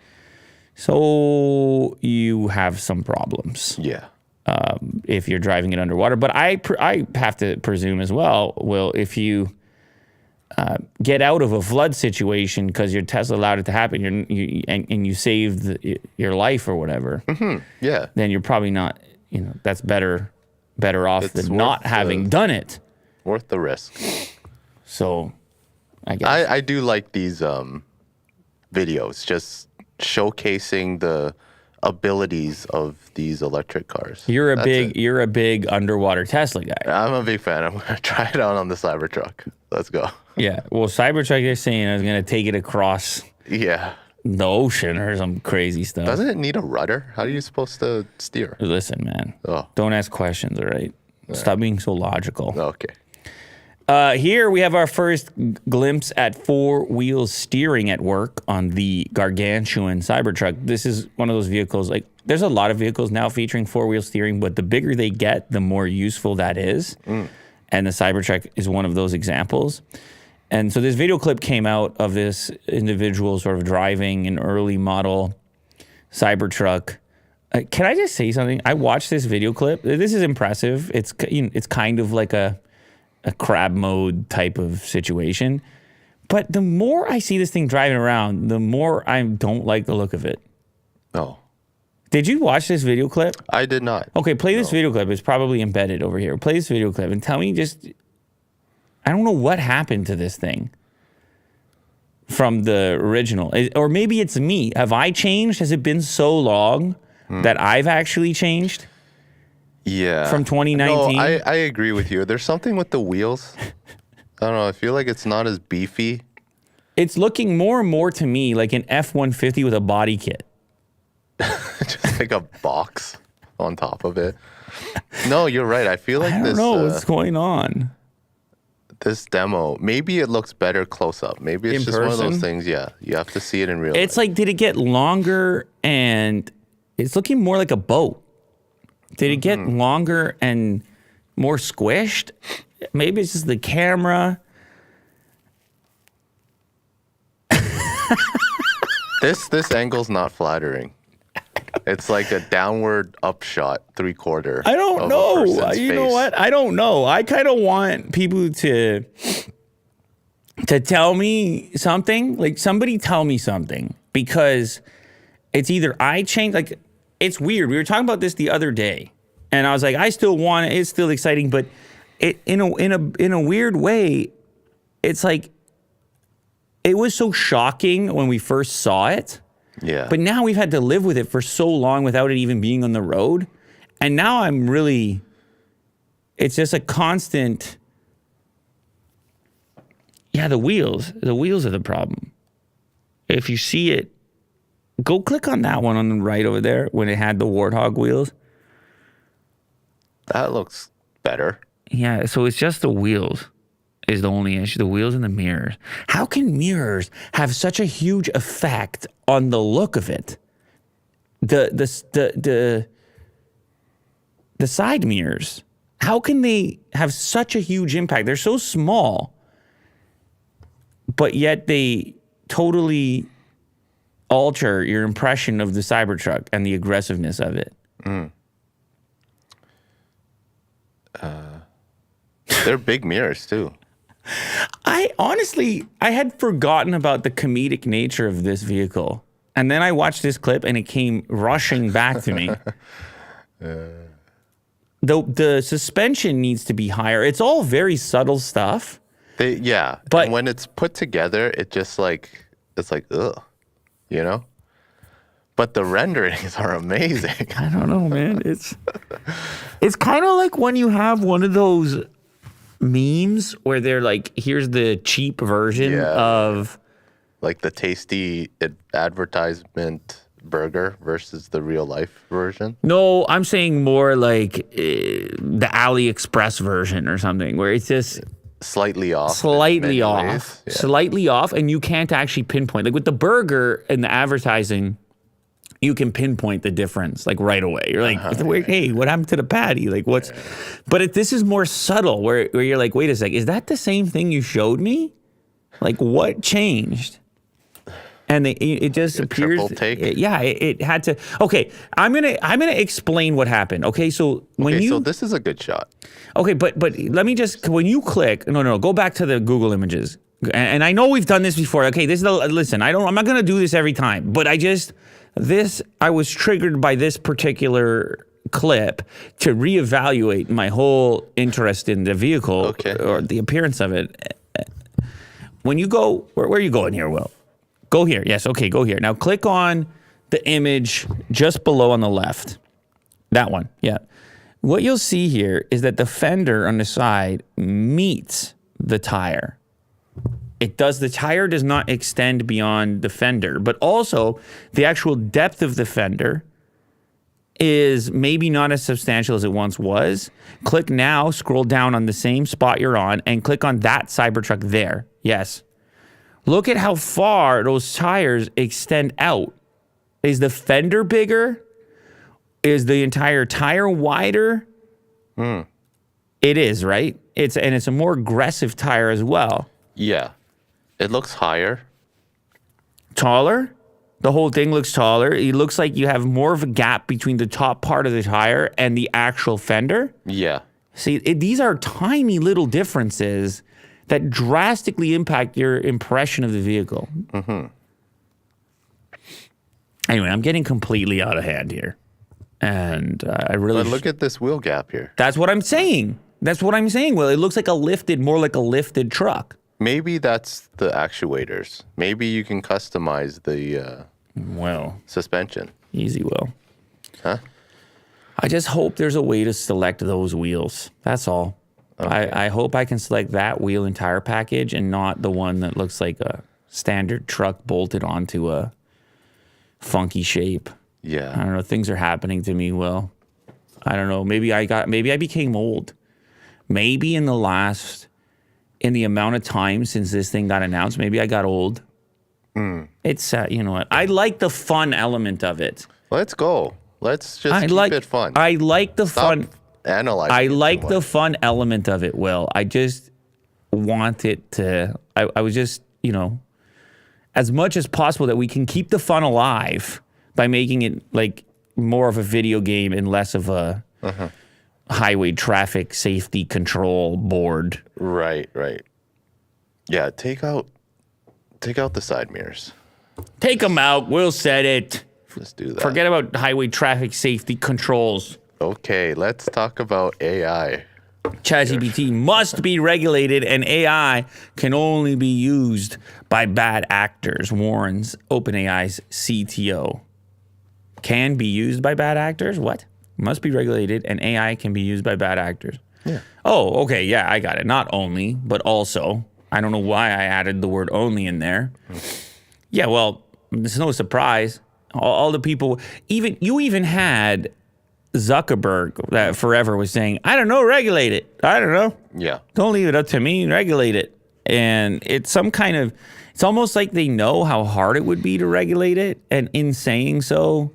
So you have some problems. Yeah. If you're driving it underwater. But I have to presume as well, Will, if you get out of a flood situation because your Tesla allowed it to happen and you saved your life or whatever, yeah, then you're probably not, that's better off than not having done it. Worth the risk. So I guess. I do like these videos, just showcasing the abilities of these electric cars. You're a big underwater Tesla guy. I'm a big fan. I'm gonna try it out on the Cybertruck. Let's go. Yeah. Well, Cybertruck, they're saying is gonna take it across the ocean or some crazy stuff. Doesn't it need a rudder? How are you supposed to steer? Listen, man. Don't ask questions, all right? Stop being so logical. Okay. Here we have our first glimpse at four-wheel steering at work on the gargantuan Cybertruck. This is one of those vehicles, like, there's a lot of vehicles now featuring four-wheel steering, but the bigger they get, the more useful that is. And the Cybertruck is one of those examples. And so this video clip came out of this individual sort of driving an early model Cybertruck. Can I just say something? I watched this video clip. This is impressive. It's kind of like a crab mode type of situation. But the more I see this thing driving around, the more I don't like the look of it. Oh. Did you watch this video clip? I did not. Okay, play this video clip. It's probably embedded over here. Play this video clip and tell me I don't know what happened to this thing from the original. Or maybe it's me. Have I changed? Has it been so long that I've actually changed? Yeah. From 2019? No, I agree with you. There's something with the wheels. I don't know. I feel like it's not as beefy. It's looking more and more to me like an F-150 with a body kit. Just like a box on top of it. No, you're right. I feel like I don't know what's going on. This demo, maybe it looks better close up. Maybe it's just one of those things. Yeah, you have to see it in real life. It's like, did it get longer and it's looking more like a boat? Did it get longer and more squished? Maybe it's just the camera. This angle's not flattering. It's like a downward upshot, 3/4. I don't know. You know what? I don't know. I kind of want people to tell me something. Like, somebody tell me something, because it's either I change. Like, it's weird. We were talking about this the other day, and I was like, I still want it. It's still exciting, but in a weird way, it's like it was so shocking when we first saw it. Yeah. But now we've had to live with it for so long without it even being on the road. And now it's just a constant. Yeah, the wheels are the problem. If you see it, go click on that one on the right over there when it had the Warthog wheels. That looks better. Yeah, so it's just the wheels is the only issue. The wheels and the mirrors. How can mirrors have such a huge effect on the look of it? The side mirrors. How can they have such a huge impact? They're so small, but yet they totally alter your impression of the Cybertruck and the aggressiveness of it. They're big mirrors too. I had forgotten about the comedic nature of this vehicle. And then I watched this clip and it came rushing back to me. The suspension needs to be higher. It's all very subtle stuff. But when it's put together, it's like, ugh, you know? But the renderings are amazing. I don't know, man. It's kind of like when you have one of those memes where they're like, here's the cheap version of Like the tasty advertisement burger versus the real life version? No, I'm saying more like the AliExpress version or something, where it's just Slightly off. slightly in off, many ways. Yeah. slightly off, and you can't actually pinpoint. Like with the burger and the advertising, you can pinpoint the difference like right away. You're like, hey, what happened to the patty? Like what's? But this is more subtle, where you're like, wait a sec, is that the same thing you showed me? Like what changed? And it just appears. Triple take. It had to. Okay, I'm gonna explain what happened. Okay, so So this is a good shot. Okay, but let me just, when you click, no, go back to the Google images. And I know we've done this before. Okay, listen, I'm not going to do this every time, but I was triggered by this particular clip to reevaluate my whole interest in the vehicle or the appearance of it. When you go, where are you going here, Will? Go here. Yes, okay, go here. Now click on the image just below on the left. That one, yeah. What you'll see here is that the fender on the side meets the tire. The tire does not extend beyond the fender, but also the actual depth of the fender is maybe not as substantial as it once was. Click now, scroll down on the same spot you're on, and click on that Cybertruck there. Yes. Look at how far those tires extend out. Is the fender bigger? Is the entire tire wider? It is, right? It's a more aggressive tire as well. Yeah. It looks higher. Taller? The whole thing looks taller. It looks like you have more of a gap between the top part of the tire and the actual fender. Yeah. See, these are tiny little differences that drastically impact your impression of the vehicle. Anyway, I'm getting completely out of hand here. And I really... But look at this wheel gap here. That's what I'm saying. Well, it looks like more like a lifted truck. Maybe that's the actuators. Maybe you can customize the suspension. Easy, Will. Huh? I just hope there's a way to select those wheels. That's all. Okay. I hope I can select that wheel and tire package and not the one that looks like a standard truck bolted onto a funky shape. Yeah. I don't know. Things are happening to me, Will. I don't know. Maybe I became old. Maybe in the amount of time since this thing got announced, maybe I got old. It's, you know what? I like the fun element of it. Let's go. Let's just keep it fun. I like the fun. Analyzing. I like the fun element of it, Will. I just want it to, I was just, as much as possible that we can keep the fun alive by making it like more of a video game and less of a highway traffic safety control board. Right. Yeah, take out the side mirrors. Take them out. Will said it. Just do that. Forget about highway traffic safety controls. Okay, let's talk about AI. ChatGPT must be regulated, and AI can only be used by bad actors, warns OpenAI's CTO. Can be used by bad actors? What? Must be regulated, and AI can be used by bad actors. Yeah. Oh, okay, yeah, I got it. Not only, but also. I don't know why I added the word only in there. Yeah, well, it's no surprise. All the people, you even had Zuckerberg that forever was saying, I don't know, regulate it. I don't know. Yeah. Don't leave it up to me, regulate it. And it's it's almost like they know how hard it would be to regulate it. And in saying so,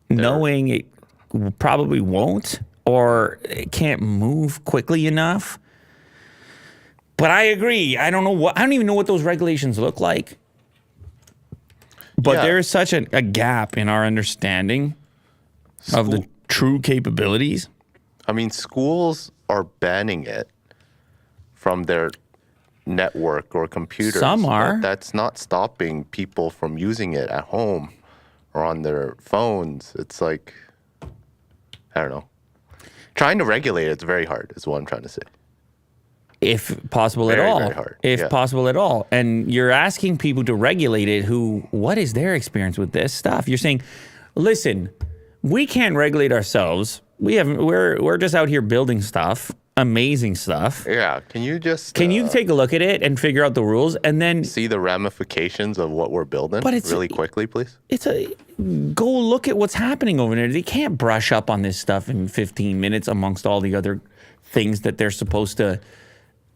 knowing it probably won't, or it can't move quickly enough. But I agree. I don't even know what those regulations look like. But there is such a gap in our understanding of the true capabilities. I mean, schools are banning it from their network or computers. Some are. But that's not stopping people from using it at home or on their phones. It's like, I don't know. Trying to regulate it's very hard, is what I'm trying to say. If possible at all. Very hard. If possible at all. And you're asking people to regulate it what is their experience with this stuff? You're saying, listen, we can't regulate ourselves. We're just out here building stuff. amazing stuff. Yeah. Can you just Can you take a look at it and figure out the rules and then see the ramifications of what we're building really quickly, please? Go look at what's happening over there. They can't brush up on this stuff in 15 minutes amongst all the other things that they're supposed to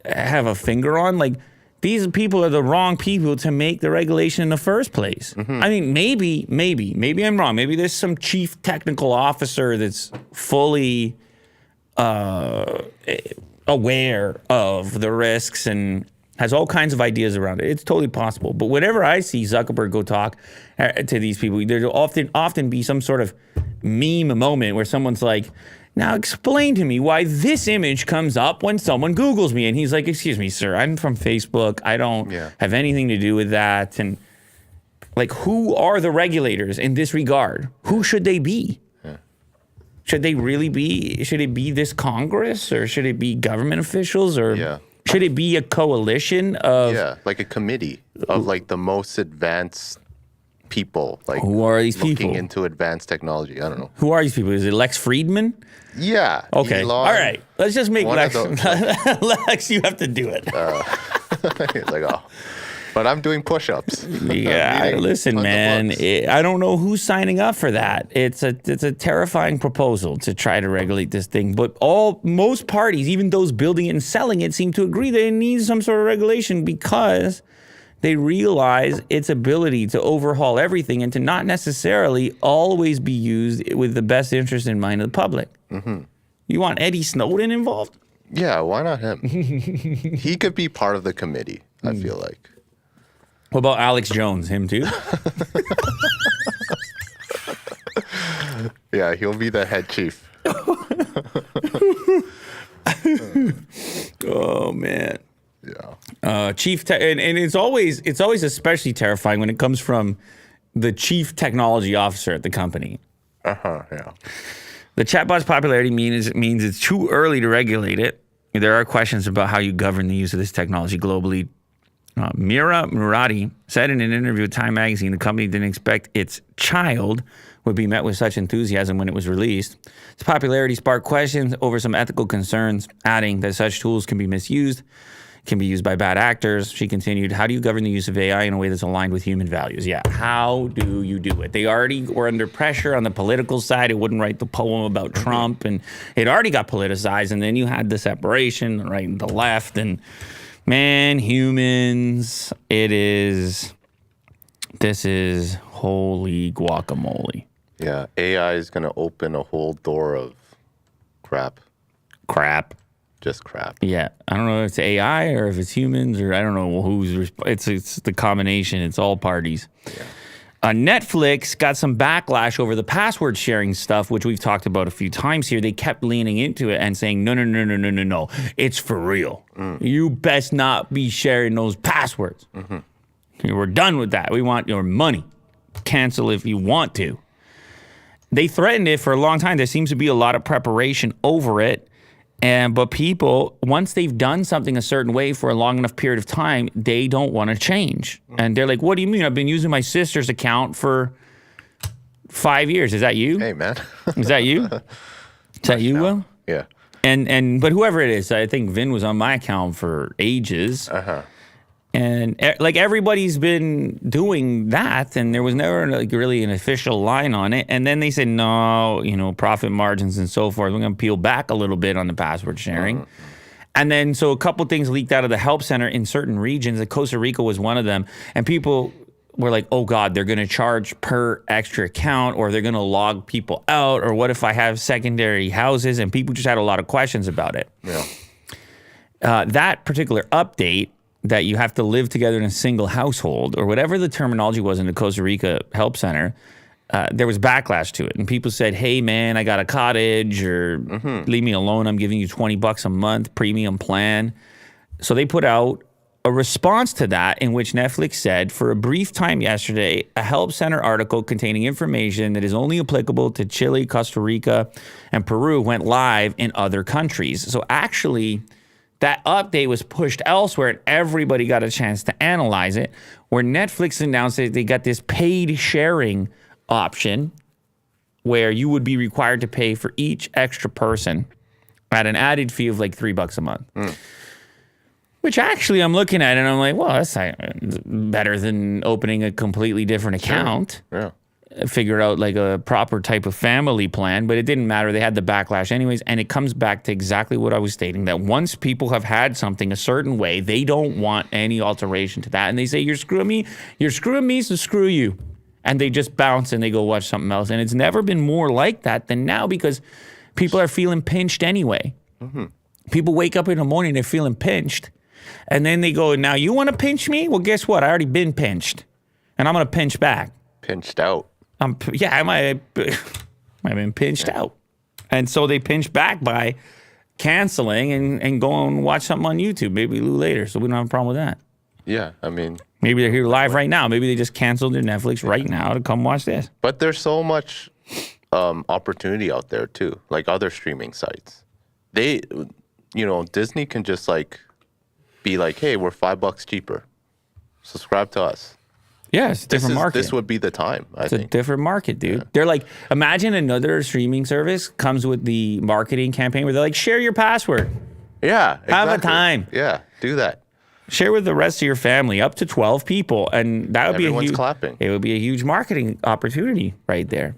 have a finger on. Like, these people are the wrong people to make the regulation in the first place. I mean, maybe I'm wrong. Maybe there's some chief technical officer that's fully aware of the risks and has all kinds of ideas around it. It's totally possible. But whenever I see Zuckerberg go talk to these people, there'll often be some sort of meme moment where someone's like, now explain to me why this image comes up when someone Googles me. And he's like, excuse me, sir, I'm from Facebook. I don't have anything to do with that. And like, who are the regulators in this regard? Who should they be? Should they really be, should it be this Congress, or should it be government officials, or should it be a coalition of... Yeah, like a committee of like the most advanced people. Like, who are these people? Looking into advanced technology. I don't know. Who are these people? Is it Lex Friedman? Yeah. Okay. Elon, all right. Let's just make Lex. Lex, you have to do it. Like, oh. But I'm doing push-ups. Yeah, listen, man. I don't know who's signing up for that. It's a terrifying proposal to try to regulate this thing. But most parties, even those building it and selling it, seem to agree that it needs some sort of regulation because they realize its ability to overhaul everything and to not necessarily always be used with the best interest in mind of the public. You want Eddie Snowden involved? Yeah, why not him? He could be part of the committee, I feel like. What about Alex Jones? Him too? Yeah, he'll be the head chief. Oh man. Yeah. And it's always especially terrifying when it comes from the chief technology officer at the company. Yeah. The chatbot's popularity means it's too early to regulate it. There are questions about how you govern the use of this technology globally. Mira Murati said in an interview with Time magazine the company didn't expect its child would be met with such enthusiasm when it was released. Its popularity sparked questions over some ethical concerns, adding that such tools can be misused, can be used by bad actors. She continued, how do you govern the use of AI in a way that's aligned with human values? Yeah, how do you do it? They already were under pressure on the political side. It wouldn't write the poem about Trump, and it already got politicized, and then you had the separation, the right and the left, and man, humans, this is holy guacamole. Yeah, AI is going to open a whole door of crap. Just crap. Yeah, I don't know if it's AI or if it's humans, or I don't know who's. It's the combination. It's all parties. Yeah. Netflix got some backlash over the password sharing stuff, which we've talked about a few times here. They kept leaning into it and saying, no, it's for real. You best not be sharing those passwords. We're done with that. We want your money. Cancel if you want to. They threatened it for a long time. There seems to be a lot of preparation over it. But people, once they've done something a certain way for a long enough period of time, they don't want to change. And they're like, what do you mean? I've been using my sister's account for 5 years. Is that you? Hey, man. Is that you? Is that you, Will? Yeah. But whoever it is, I think Vin was on my account for ages. And like everybody's been doing that, and there was never like really an official line on it. And then they said, no, profit margins and so forth. We're going to peel back a little bit on the password sharing. And then so a couple things leaked out of the help center in certain regions. Like Costa Rica was one of them. And people were like, oh God, they're going to charge per extra account, or they're going to log people out, or what if I have secondary houses? And people just had a lot of questions about it. Yeah. That particular update, that you have to live together in a single household, or whatever the terminology was in the Costa Rica Help Center, there was backlash to it. And people said, hey, man, I got a cottage, or leave me alone. I'm giving you $20 a month, premium plan. So they put out a response to that in which Netflix said, for a brief time yesterday, a Help Center article containing information that is only applicable to Chile, Costa Rica, and Peru went live in other countries. So actually, that update was pushed elsewhere, and everybody got a chance to analyze it, where Netflix announced that they got this paid sharing option where you would be required to pay for each extra person at an added fee of like $3 a month. Which actually I'm looking at it and I'm like, well, that's better than opening a completely different account. Yeah. Figure out like a proper type of family plan, but it didn't matter. They had the backlash anyways. And it comes back to exactly what I was stating, that once people have had something a certain way, they don't want any alteration to that. And they say, you're screwing me, so screw you. And they just bounce and they go watch something else. And it's never been more like that than now because people are feeling pinched anyway. People wake up in the morning, they're feeling pinched. And then they go, now you want to pinch me? Well, guess what? I already been pinched. And I'm going to pinch back. Pinched out. I might have been pinched out. And so they pinch back by canceling and go and watch something on YouTube. Maybe a little later, so we don't have a problem with that. Yeah, I mean. Maybe they're here live right now. Maybe they just canceled their Netflix right now to come watch this. But there's so much opportunity out there, too, like other streaming sites. They, Disney can just like be like, hey, we're $5 cheaper. Subscribe to us. Yeah, it's a different market. This would be the time, I think. It's a different market, dude. Yeah. They're like, imagine another streaming service comes with the marketing campaign where they're like, share your password. Yeah, exactly. Have a time. Yeah, do that. Share with the rest of your family, up to 12 people, and that would Everyone's be clapping. It would be a huge marketing opportunity right there.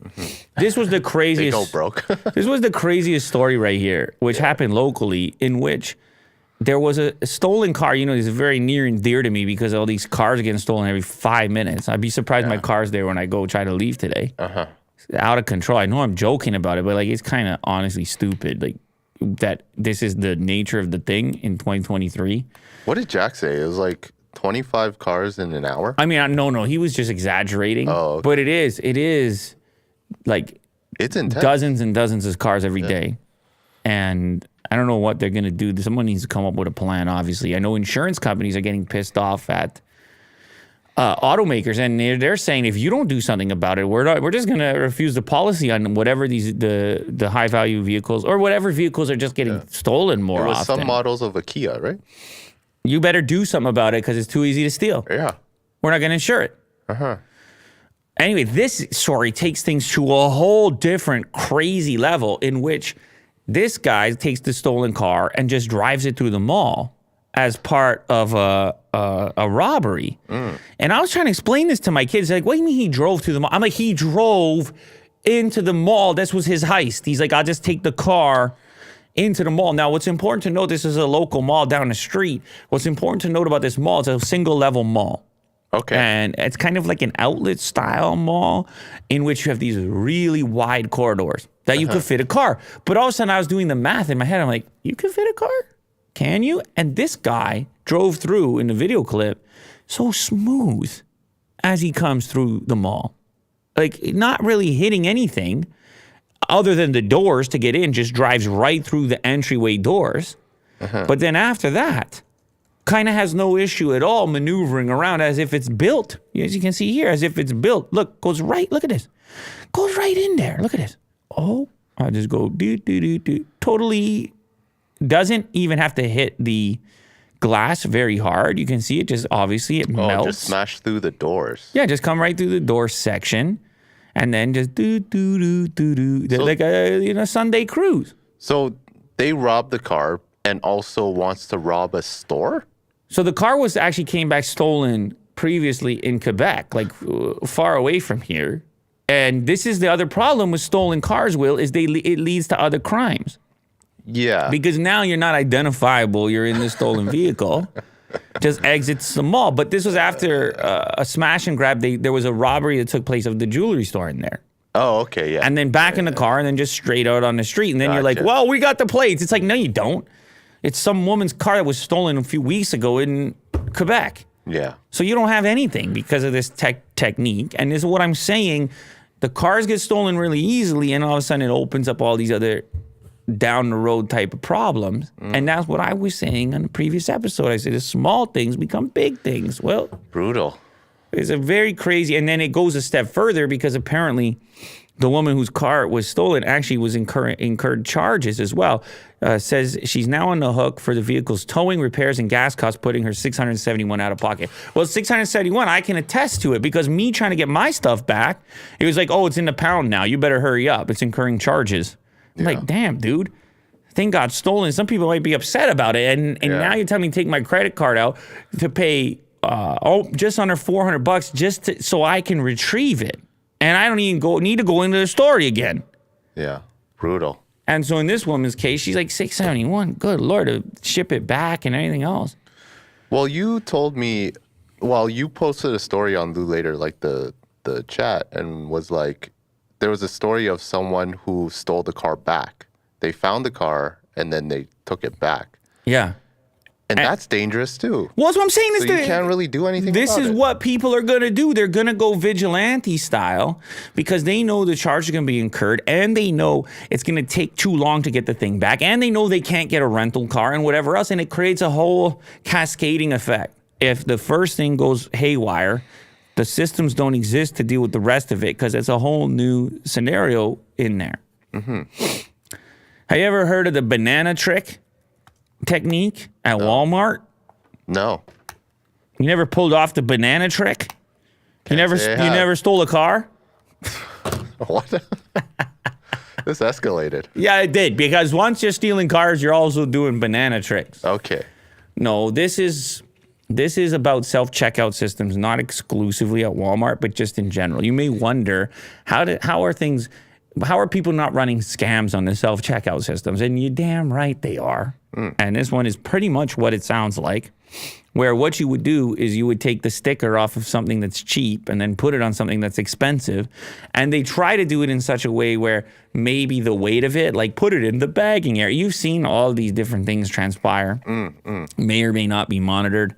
This was the craziest. They go broke. This was the craziest story right here, which happened locally, in which there was a stolen car. It's very near and dear to me because all these cars are getting stolen every 5 minutes. I'd be surprised my car's there when I go try to leave today. It's out of control. I know I'm joking about it, but like it's kind of honestly stupid. Like that this is the nature of the thing in 2023. What did Jack say? It was like 25 cars in an hour? I mean, no, he was just exaggerating. Oh, okay. But it is like it's intense. Dozens and dozens of cars every day. And I don't know what they're going to do. Someone needs to come up with a plan, obviously. I know insurance companies are getting pissed off at automakers, and they're saying if you don't do something about it, we're just going to refuse the policy on whatever the high value vehicles or whatever vehicles are just getting stolen more often. Some models of a Kia, right? You better do something about it because it's too easy to steal. Yeah. We're not going to insure it. Anyway, this story takes things to a whole different crazy level in which this guy takes the stolen car and just drives it through the mall as part of a robbery. And I was trying to explain this to my kids. Like, what do you mean he drove through the mall? I'm like, he drove into the mall. This was his heist. He's like, I'll just take the car into the mall. Now, what's important to note, this is a local mall down the street. What's important to note about this mall, it's a single level mall. Okay. And it's kind of like an outlet style mall in which you have these really wide corridors that you could fit a car. But all of a sudden I was doing the math in my head. I'm like, you can fit a car? Can you? And this guy drove through in the video clip so smooth as he comes through the mall. Like not really hitting anything other than the doors to get in, just drives right through the entryway doors. But then after that, kind of has no issue at all maneuvering around as if it's built. As you can see here, as if it's built. Look, goes right, look at this. Goes right in there. Look at this. Oh, I'll just go do. Totally doesn't even have to hit the glass very hard. You can see it just, obviously it melts. Just smash through the doors. Yeah, just come right through the door section and then just do. So, like a Sunday cruise. So they robbed the car and also wants to rob a store? So the car came back stolen previously in Quebec, like far away from here. And this is the other problem with stolen cars, Will, is it leads to other crimes. Yeah. Because now you're not identifiable. You're in the stolen vehicle. Just exits the mall. But this was after a smash and grab. There was a robbery that took place of the jewelry store in there. Oh, okay, yeah. And then back in the car and then just straight out on the street. And then you're like, well, we got the plates. It's like, no, you don't. It's some woman's car that was stolen a few weeks ago in Quebec. Yeah. So you don't have anything because of this technique. And this is what I'm saying. The cars get stolen really easily, and all of a sudden it opens up all these other down the road type of problems. And that's what I was saying on the previous episode. I said the small things become big things. Well, brutal. It's a very crazy, and then it goes a step further because apparently the woman whose car was stolen actually was incurred charges as well. Says she's now on the hook for the vehicle's towing, repairs, and gas costs, putting her $671 out of pocket. Well, $671, I can attest to it because me trying to get my stuff back, it was like, oh, it's in the pound now. You better hurry up. It's incurring charges. I'm like, damn, dude. thing got stolen. Some people might be upset about it. And now you're telling me to take my credit card out to pay just under $400 just so I can retrieve it. And I don't even need to go into the store again. Yeah, brutal. And so in this woman's case, she's like $671. Good Lord, to ship it back and anything else. Well, you told me, you posted a story on Lou Later, like the chat, and was like, there was a story of someone who stole the car back. They found the car and then they took it back. Yeah. And that's dangerous too. Well, that's what I'm saying. So you can't really do anything This about is it. what people are going to do. They're going to go vigilante style because they know the charge is going to be incurred and they know it's going to take too long to get the thing back and they know they can't get a rental car and whatever else. And it creates a whole cascading effect. If the first thing goes haywire, the systems don't exist to deal with the rest of it because it's a whole new scenario in there. Mm-hmm. Have you ever heard of the banana trick technique at Walmart? No. You never pulled off the banana trick? You never stole a car? What? This escalated. Yeah, it did. Because once you're stealing cars, you're also doing banana tricks. Okay. No, this is about self-checkout systems, not exclusively at Walmart, but just in general. You may wonder, how are people not running scams on the self-checkout systems? And you're damn right they are. And this one is pretty much what it sounds like, where what you would do is you would take the sticker off of something that's cheap and then put it on something that's expensive. And they try to do it in such a way where maybe the weight of it, like put it in the bagging area. You've seen all these different things transpire, may or may not be monitored.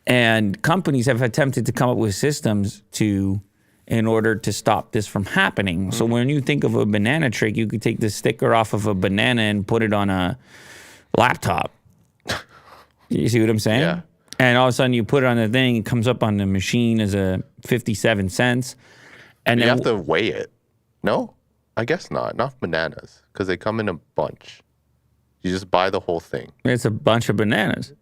And companies have attempted to come up with systems in order to stop this from happening. So when you think of a banana trick, you could take the sticker off of a banana and put it on a laptop. You see what I'm saying? Yeah. And all of a sudden you put it on the thing, it comes up on the machine as a 57 cents. And You then have to weigh it. No? I guess not. Not bananas, because they come in a bunch. You just buy the whole thing. it's a bunch of bananas.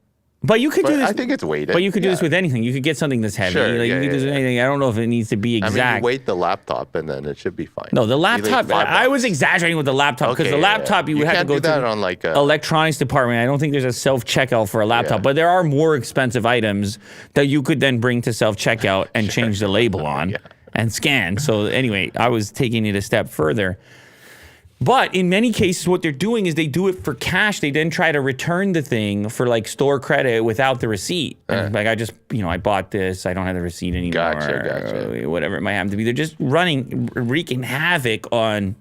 But you could do this. I think it's weighted. But you could do this with anything. You could get something that's heavy. Sure, You could do this with anything. I don't know if it needs to be exact. I mean, you weight the laptop and then it should be fine. No, the laptop. Maybe like I was exaggerating with the laptop because the laptop you would have to go do to that the on like a, electronics department. I don't think there's a self-checkout for a laptop, but there are more expensive items that you could then bring to self-checkout and change the label on and scan. So anyway, I was taking it a step further. But in many cases, what they're doing is they do it for cash. They then try to return the thing for like store credit without the receipt. Like I bought this. I don't have the receipt anymore. Gotcha. Whatever it might happen to be. They're just wreaking havoc on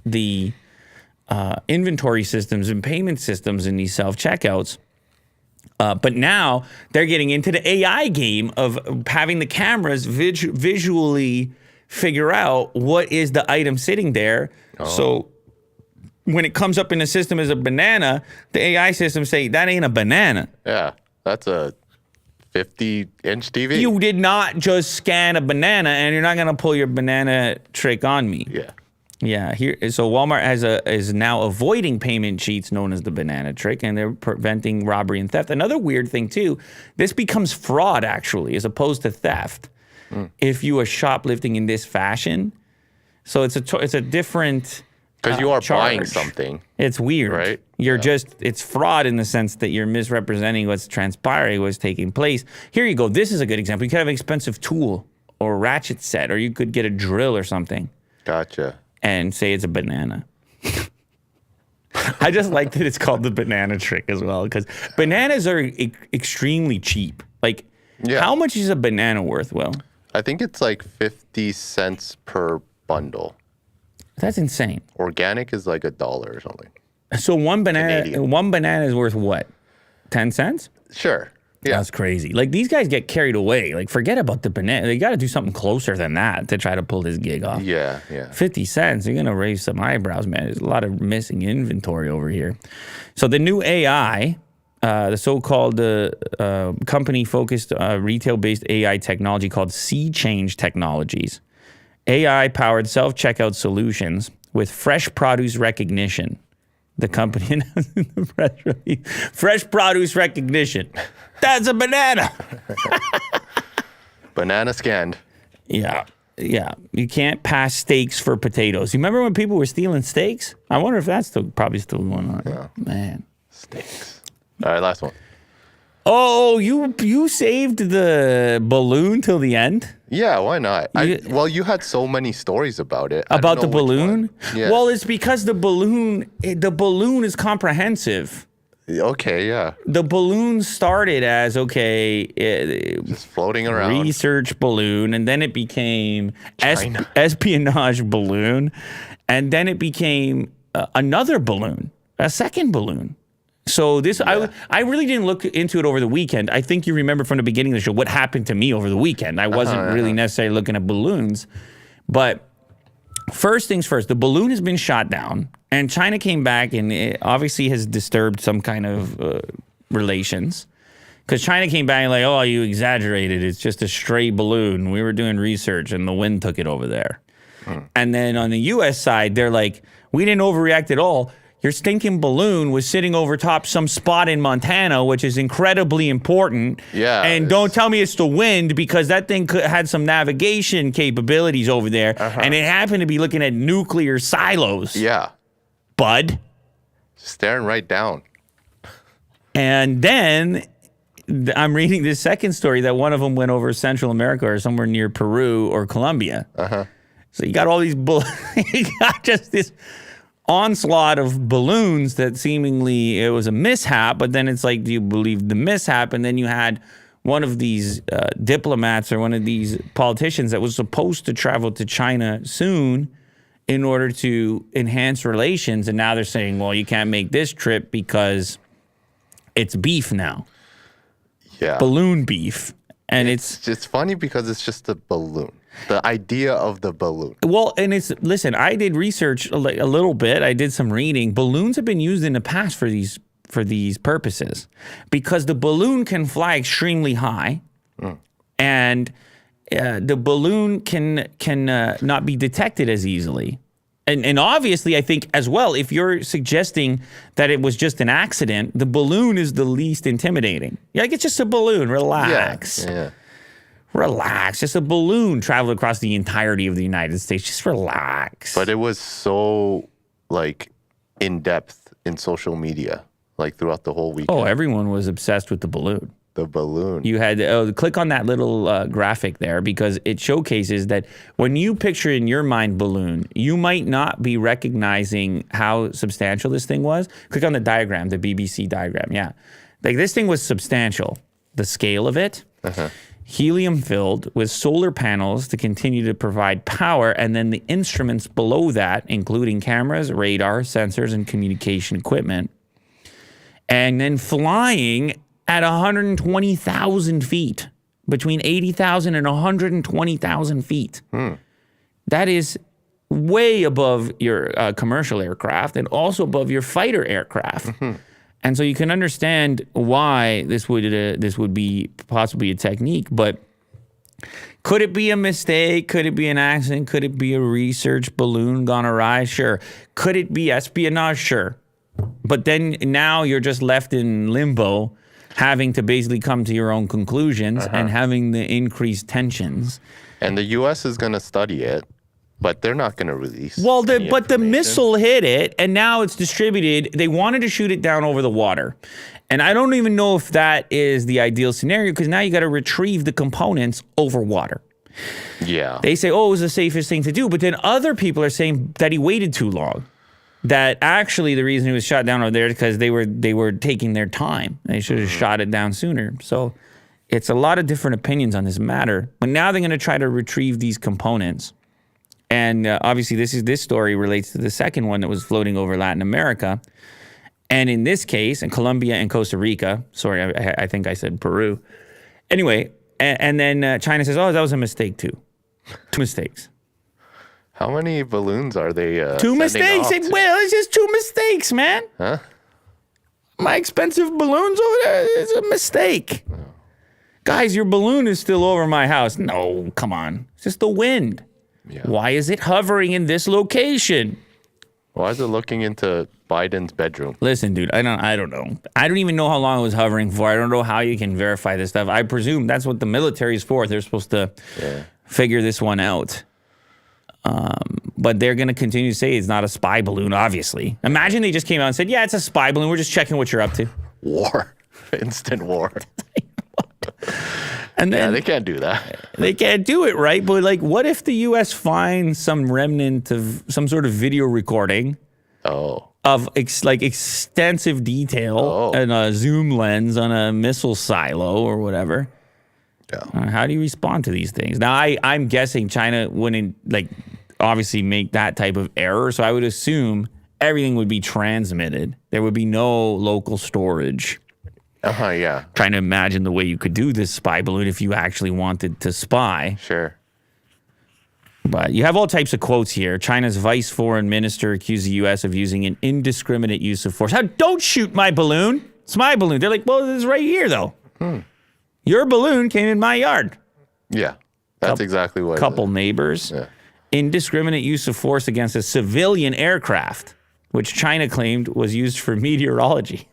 the inventory systems and payment systems in these self-checkouts. But now they're getting into the AI game of having the cameras visually figure out what is the item sitting there. So when it comes up in the system as a banana, the AI system say, that ain't a banana. Yeah, that's a 50-inch TV. You did not just scan a banana, and you're not going to pull your banana trick on me. Yeah. Yeah. So Walmart is now avoiding payment cheats known as the banana trick, and they're preventing robbery and theft. Another weird thing, too, this becomes fraud, actually, as opposed to theft. If you are shoplifting in this fashion. So it's a different... Because you are buying charge. Something. It's weird. Right? It's fraud in the sense that you're misrepresenting what's transpiring, what's taking place. Here you go. This is a good example. You could have an expensive tool or ratchet set, or you could get a drill or something. Gotcha. And say it's a banana. I just like that it's called the banana trick as well, because bananas are extremely cheap. Like, how much is a banana worth, Will? I think it's like 50 cents per bundle. That's insane. Organic is like $1 or something. So one banana Canadian. is worth what? 10 cents? Sure. Yeah. That's crazy. Like, these guys get carried away. Like, forget about the banana. They got to do something closer than that to try to pull this gig off. Yeah. 50 cents. You're going to raise some eyebrows, man. There's a lot of missing inventory over here. So the new AI, the so-called company-focused retail-based AI technology called Sea Change Technologies, AI-powered self-checkout solutions with fresh produce recognition. The company announced in the press release, fresh produce recognition. That's a banana. Banana scanned. Yeah. Yeah, you can't pass steaks for potatoes. You remember when people were stealing steaks? I wonder if that's probably still going on. Yeah. Man. Steaks. All right, last one. Oh, you saved the balloon till the end? Yeah, why not? You had so many stories about it. About the balloon? Yeah. Well, it's because the balloon is comprehensive. Okay, yeah. The balloon started as, Just floating around. research balloon, and then it became China. espionage balloon, and then it became another balloon, a second balloon. So this, I really didn't look into it over the weekend. I think you remember from the beginning of the show what happened to me over the weekend. I wasn't really necessarily looking at balloons, but first things first, the balloon has been shot down, and China came back, and it obviously has disturbed some kind of relations. Because China came back and like, oh, you exaggerated. It's just a stray balloon. We were doing research, and the wind took it over there. And then on the U.S. side, they're like, we didn't overreact at all. Your stinking balloon was sitting over top some spot in Montana, which is incredibly important. Yeah. And don't tell me it's the wind, because that thing had some navigation capabilities over there. And it happened to be looking at nuclear silos. Yeah. Bud. Staring right down. And then I'm reading this second story that one of them went over Central America or somewhere near Peru or Colombia. So you got all these, you got just this onslaught of balloons that seemingly it was a mishap, but then it's like, do you believe the mishap? And then you had one of these diplomats or one of these politicians that was supposed to travel to China soon in order to enhance relations, and now they're saying, well, you can't make this trip because it's beef now. Yeah. Balloon beef. And it's funny because it's just a balloon. The idea of the balloon. Well, and listen, I did research a little bit. I did some reading. Balloons have been used in the past for these purposes because the balloon can fly extremely high, and the balloon can not be detected as easily. And obviously, I think as well, if you're suggesting that it was just an accident, the balloon is the least intimidating. Like, it's just a balloon. Relax. Yeah. Relax. Just a balloon traveled across the entirety of the United States. Just relax. But it was so, like, in-depth in social media, like, throughout the whole weekend. Oh, everyone was obsessed with the balloon. The balloon. You had click on that little graphic there, because it showcases that when you picture in your mind balloon, you might not be recognizing how substantial this thing was. Click on the diagram, the BBC diagram. Yeah. Like, this thing was substantial. The scale of it. Helium filled with solar panels to continue to provide power, and then the instruments below that, including cameras, radar, sensors, and communication equipment. And then flying at 120,000 feet, between 80,000 and 120,000 feet. That is way above your commercial aircraft and also above your fighter aircraft. And so you can understand why this would be possibly a technique. But could it be a mistake? Could it be an accident? Could it be a research balloon gone awry? Sure. Could it be espionage? Sure. But then now you're just left in limbo, having to basically come to your own conclusions and having the increased tensions. And the U.S. is going to study it, but they're not going to release. Well, the missile hit it, and now it's distributed. They wanted to shoot it down over the water. And I don't even know if that is the ideal scenario, because now you got to retrieve the components over water. Yeah. They say, oh, it was the safest thing to do. But then other people are saying that he waited too long. That actually the reason he was shot down over there is because they were taking their time. They should have shot it down sooner. So it's a lot of different opinions on this matter. But now they're going to try to retrieve these components. And obviously this story relates to the second one that was floating over Latin America. And in this case, in Colombia and Costa Rica, sorry, I think I said Peru. Anyway, and then China says, oh, that was a mistake too. 2 mistakes. How many balloons are they 2 mistakes. Well, it's just 2 mistakes, man. Huh? My expensive balloons over there is a mistake. Oh. Guys, your balloon is still over my house. No, come on. It's just the wind. Yeah. Why is it hovering in this location? Why is it looking into Biden's bedroom? Listen, dude, I don't know. I don't even know how long it was hovering for. I don't know how you can verify this stuff. I presume that's what the military is for. They're supposed to figure this one out. But they're going to continue to say it's not a spy balloon, obviously. Imagine they just came out and said, yeah, it's a spy balloon. We're just checking what you're up to. War. Instant war. And then Yeah, they can't do that. they can't do it, right? But like, what if the U.S. finds some remnant of some sort of video recording Oh. of extensive detail and a zoom lens on a missile silo or whatever? Yeah. How do you respond to these things? Now, I'm guessing China wouldn't obviously make that type of error, so I would assume everything would be transmitted. There would be no local storage. Yeah. Trying to imagine the way you could do this spy balloon if you actually wanted to spy. Sure. But you have all types of quotes here. China's vice foreign minister accused the U.S. of using an indiscriminate use of force. Don't shoot my balloon. It's my balloon. They're like, well, this is right here, though. Your balloon came in my yard. Yeah. That's exactly what Couple neighbors. Yeah. Indiscriminate use of force against a civilian aircraft, which China claimed was used for meteorology.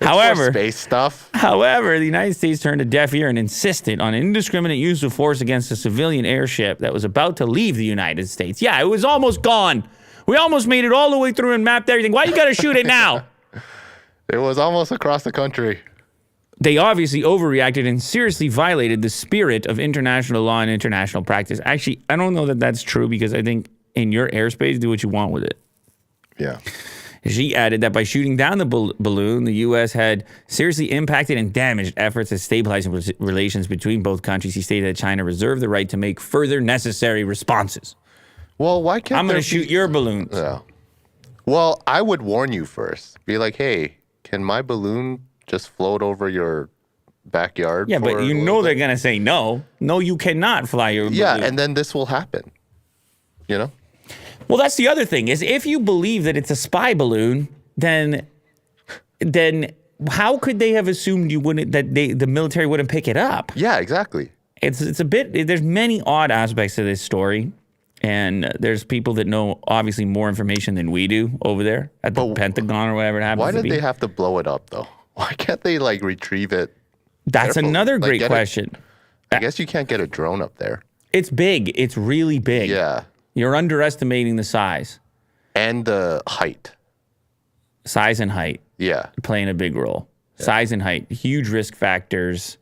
However, space stuff. However, the United States turned a deaf ear and insisted on indiscriminate use of force against a civilian airship that was about to leave the United States. Yeah, it was almost gone. We almost made it all the way through and mapped everything. Why you got to shoot it now? It was almost across the country. They obviously overreacted and seriously violated the spirit of international law and international practice. Actually, I don't know that that's true because I think in your airspace, do what you want with it. Yeah. She added that by shooting down the balloon, the U.S. had seriously impacted and damaged efforts at stabilizing relations between both countries. He stated that China reserved the right to make further necessary responses. Well, why can't I'm going to shoot your balloons. Yeah. Well, I would warn you first. Be like, hey, can my balloon just float over your backyard? Yeah, but you know they're going to say no. No, you cannot fly your balloon. Yeah, and then this will happen. You know? Well, that's the other thing is if you believe that it's a spy balloon, then how could they have assumed you wouldn't the military wouldn't pick it up? Yeah, exactly. It's a bit. There's many odd aspects to this story, and there's people that know obviously more information than we do over there at the Pentagon or whatever it happens. Why to did be. they have to blow it up though? Why can't they retrieve it? That's carefully? another great question. I guess you can't get a drone up there. It's big. It's really big. Yeah. You're underestimating the size. And the height. Size and height. Yeah. Playing a big role. Yeah. Size and height. Huge risk factors.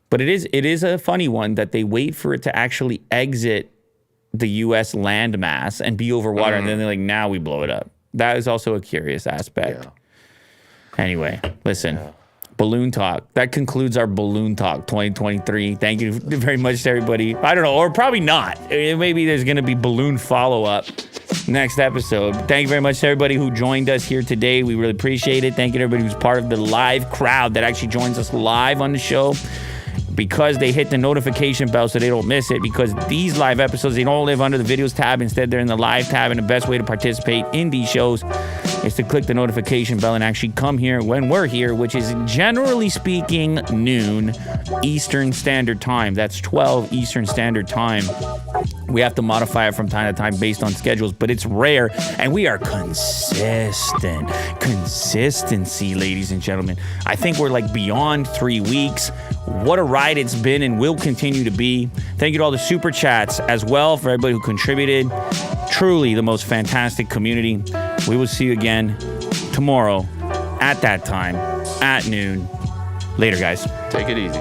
But it is a funny one that they wait for it to actually exit the U.S. landmass and be over water, and then they're like, now we blow it up. That is also a curious aspect. Yeah. Anyway, listen. Yeah. Balloon Talk. That concludes our Balloon Talk 2023. Thank you very much to everybody. I don't know, or probably not. Maybe there's going to be balloon follow-up next episode. Thank you very much to everybody who joined us here today. We really appreciate it. Thank you to everybody who's part of the live crowd that actually joins us live on the show. Because they hit the notification bell so they don't miss it. Because these live episodes, they don't live under the videos tab. Instead, they're in the live tab. And the best way to participate in these shows is to click the notification bell and actually come here when we're here, which is generally speaking noon Eastern Standard Time. That's 12 Eastern Standard Time. We have to modify it from time to time based on schedules, but it's rare. And we are consistent. Consistency, ladies and gentlemen. I think we're beyond 3 weeks. What a ride it's been and will continue to be. Thank you to all the super chats as well for everybody who contributed. Truly the most fantastic community. We will see you again tomorrow at that time at noon. Later, guys. Take it easy.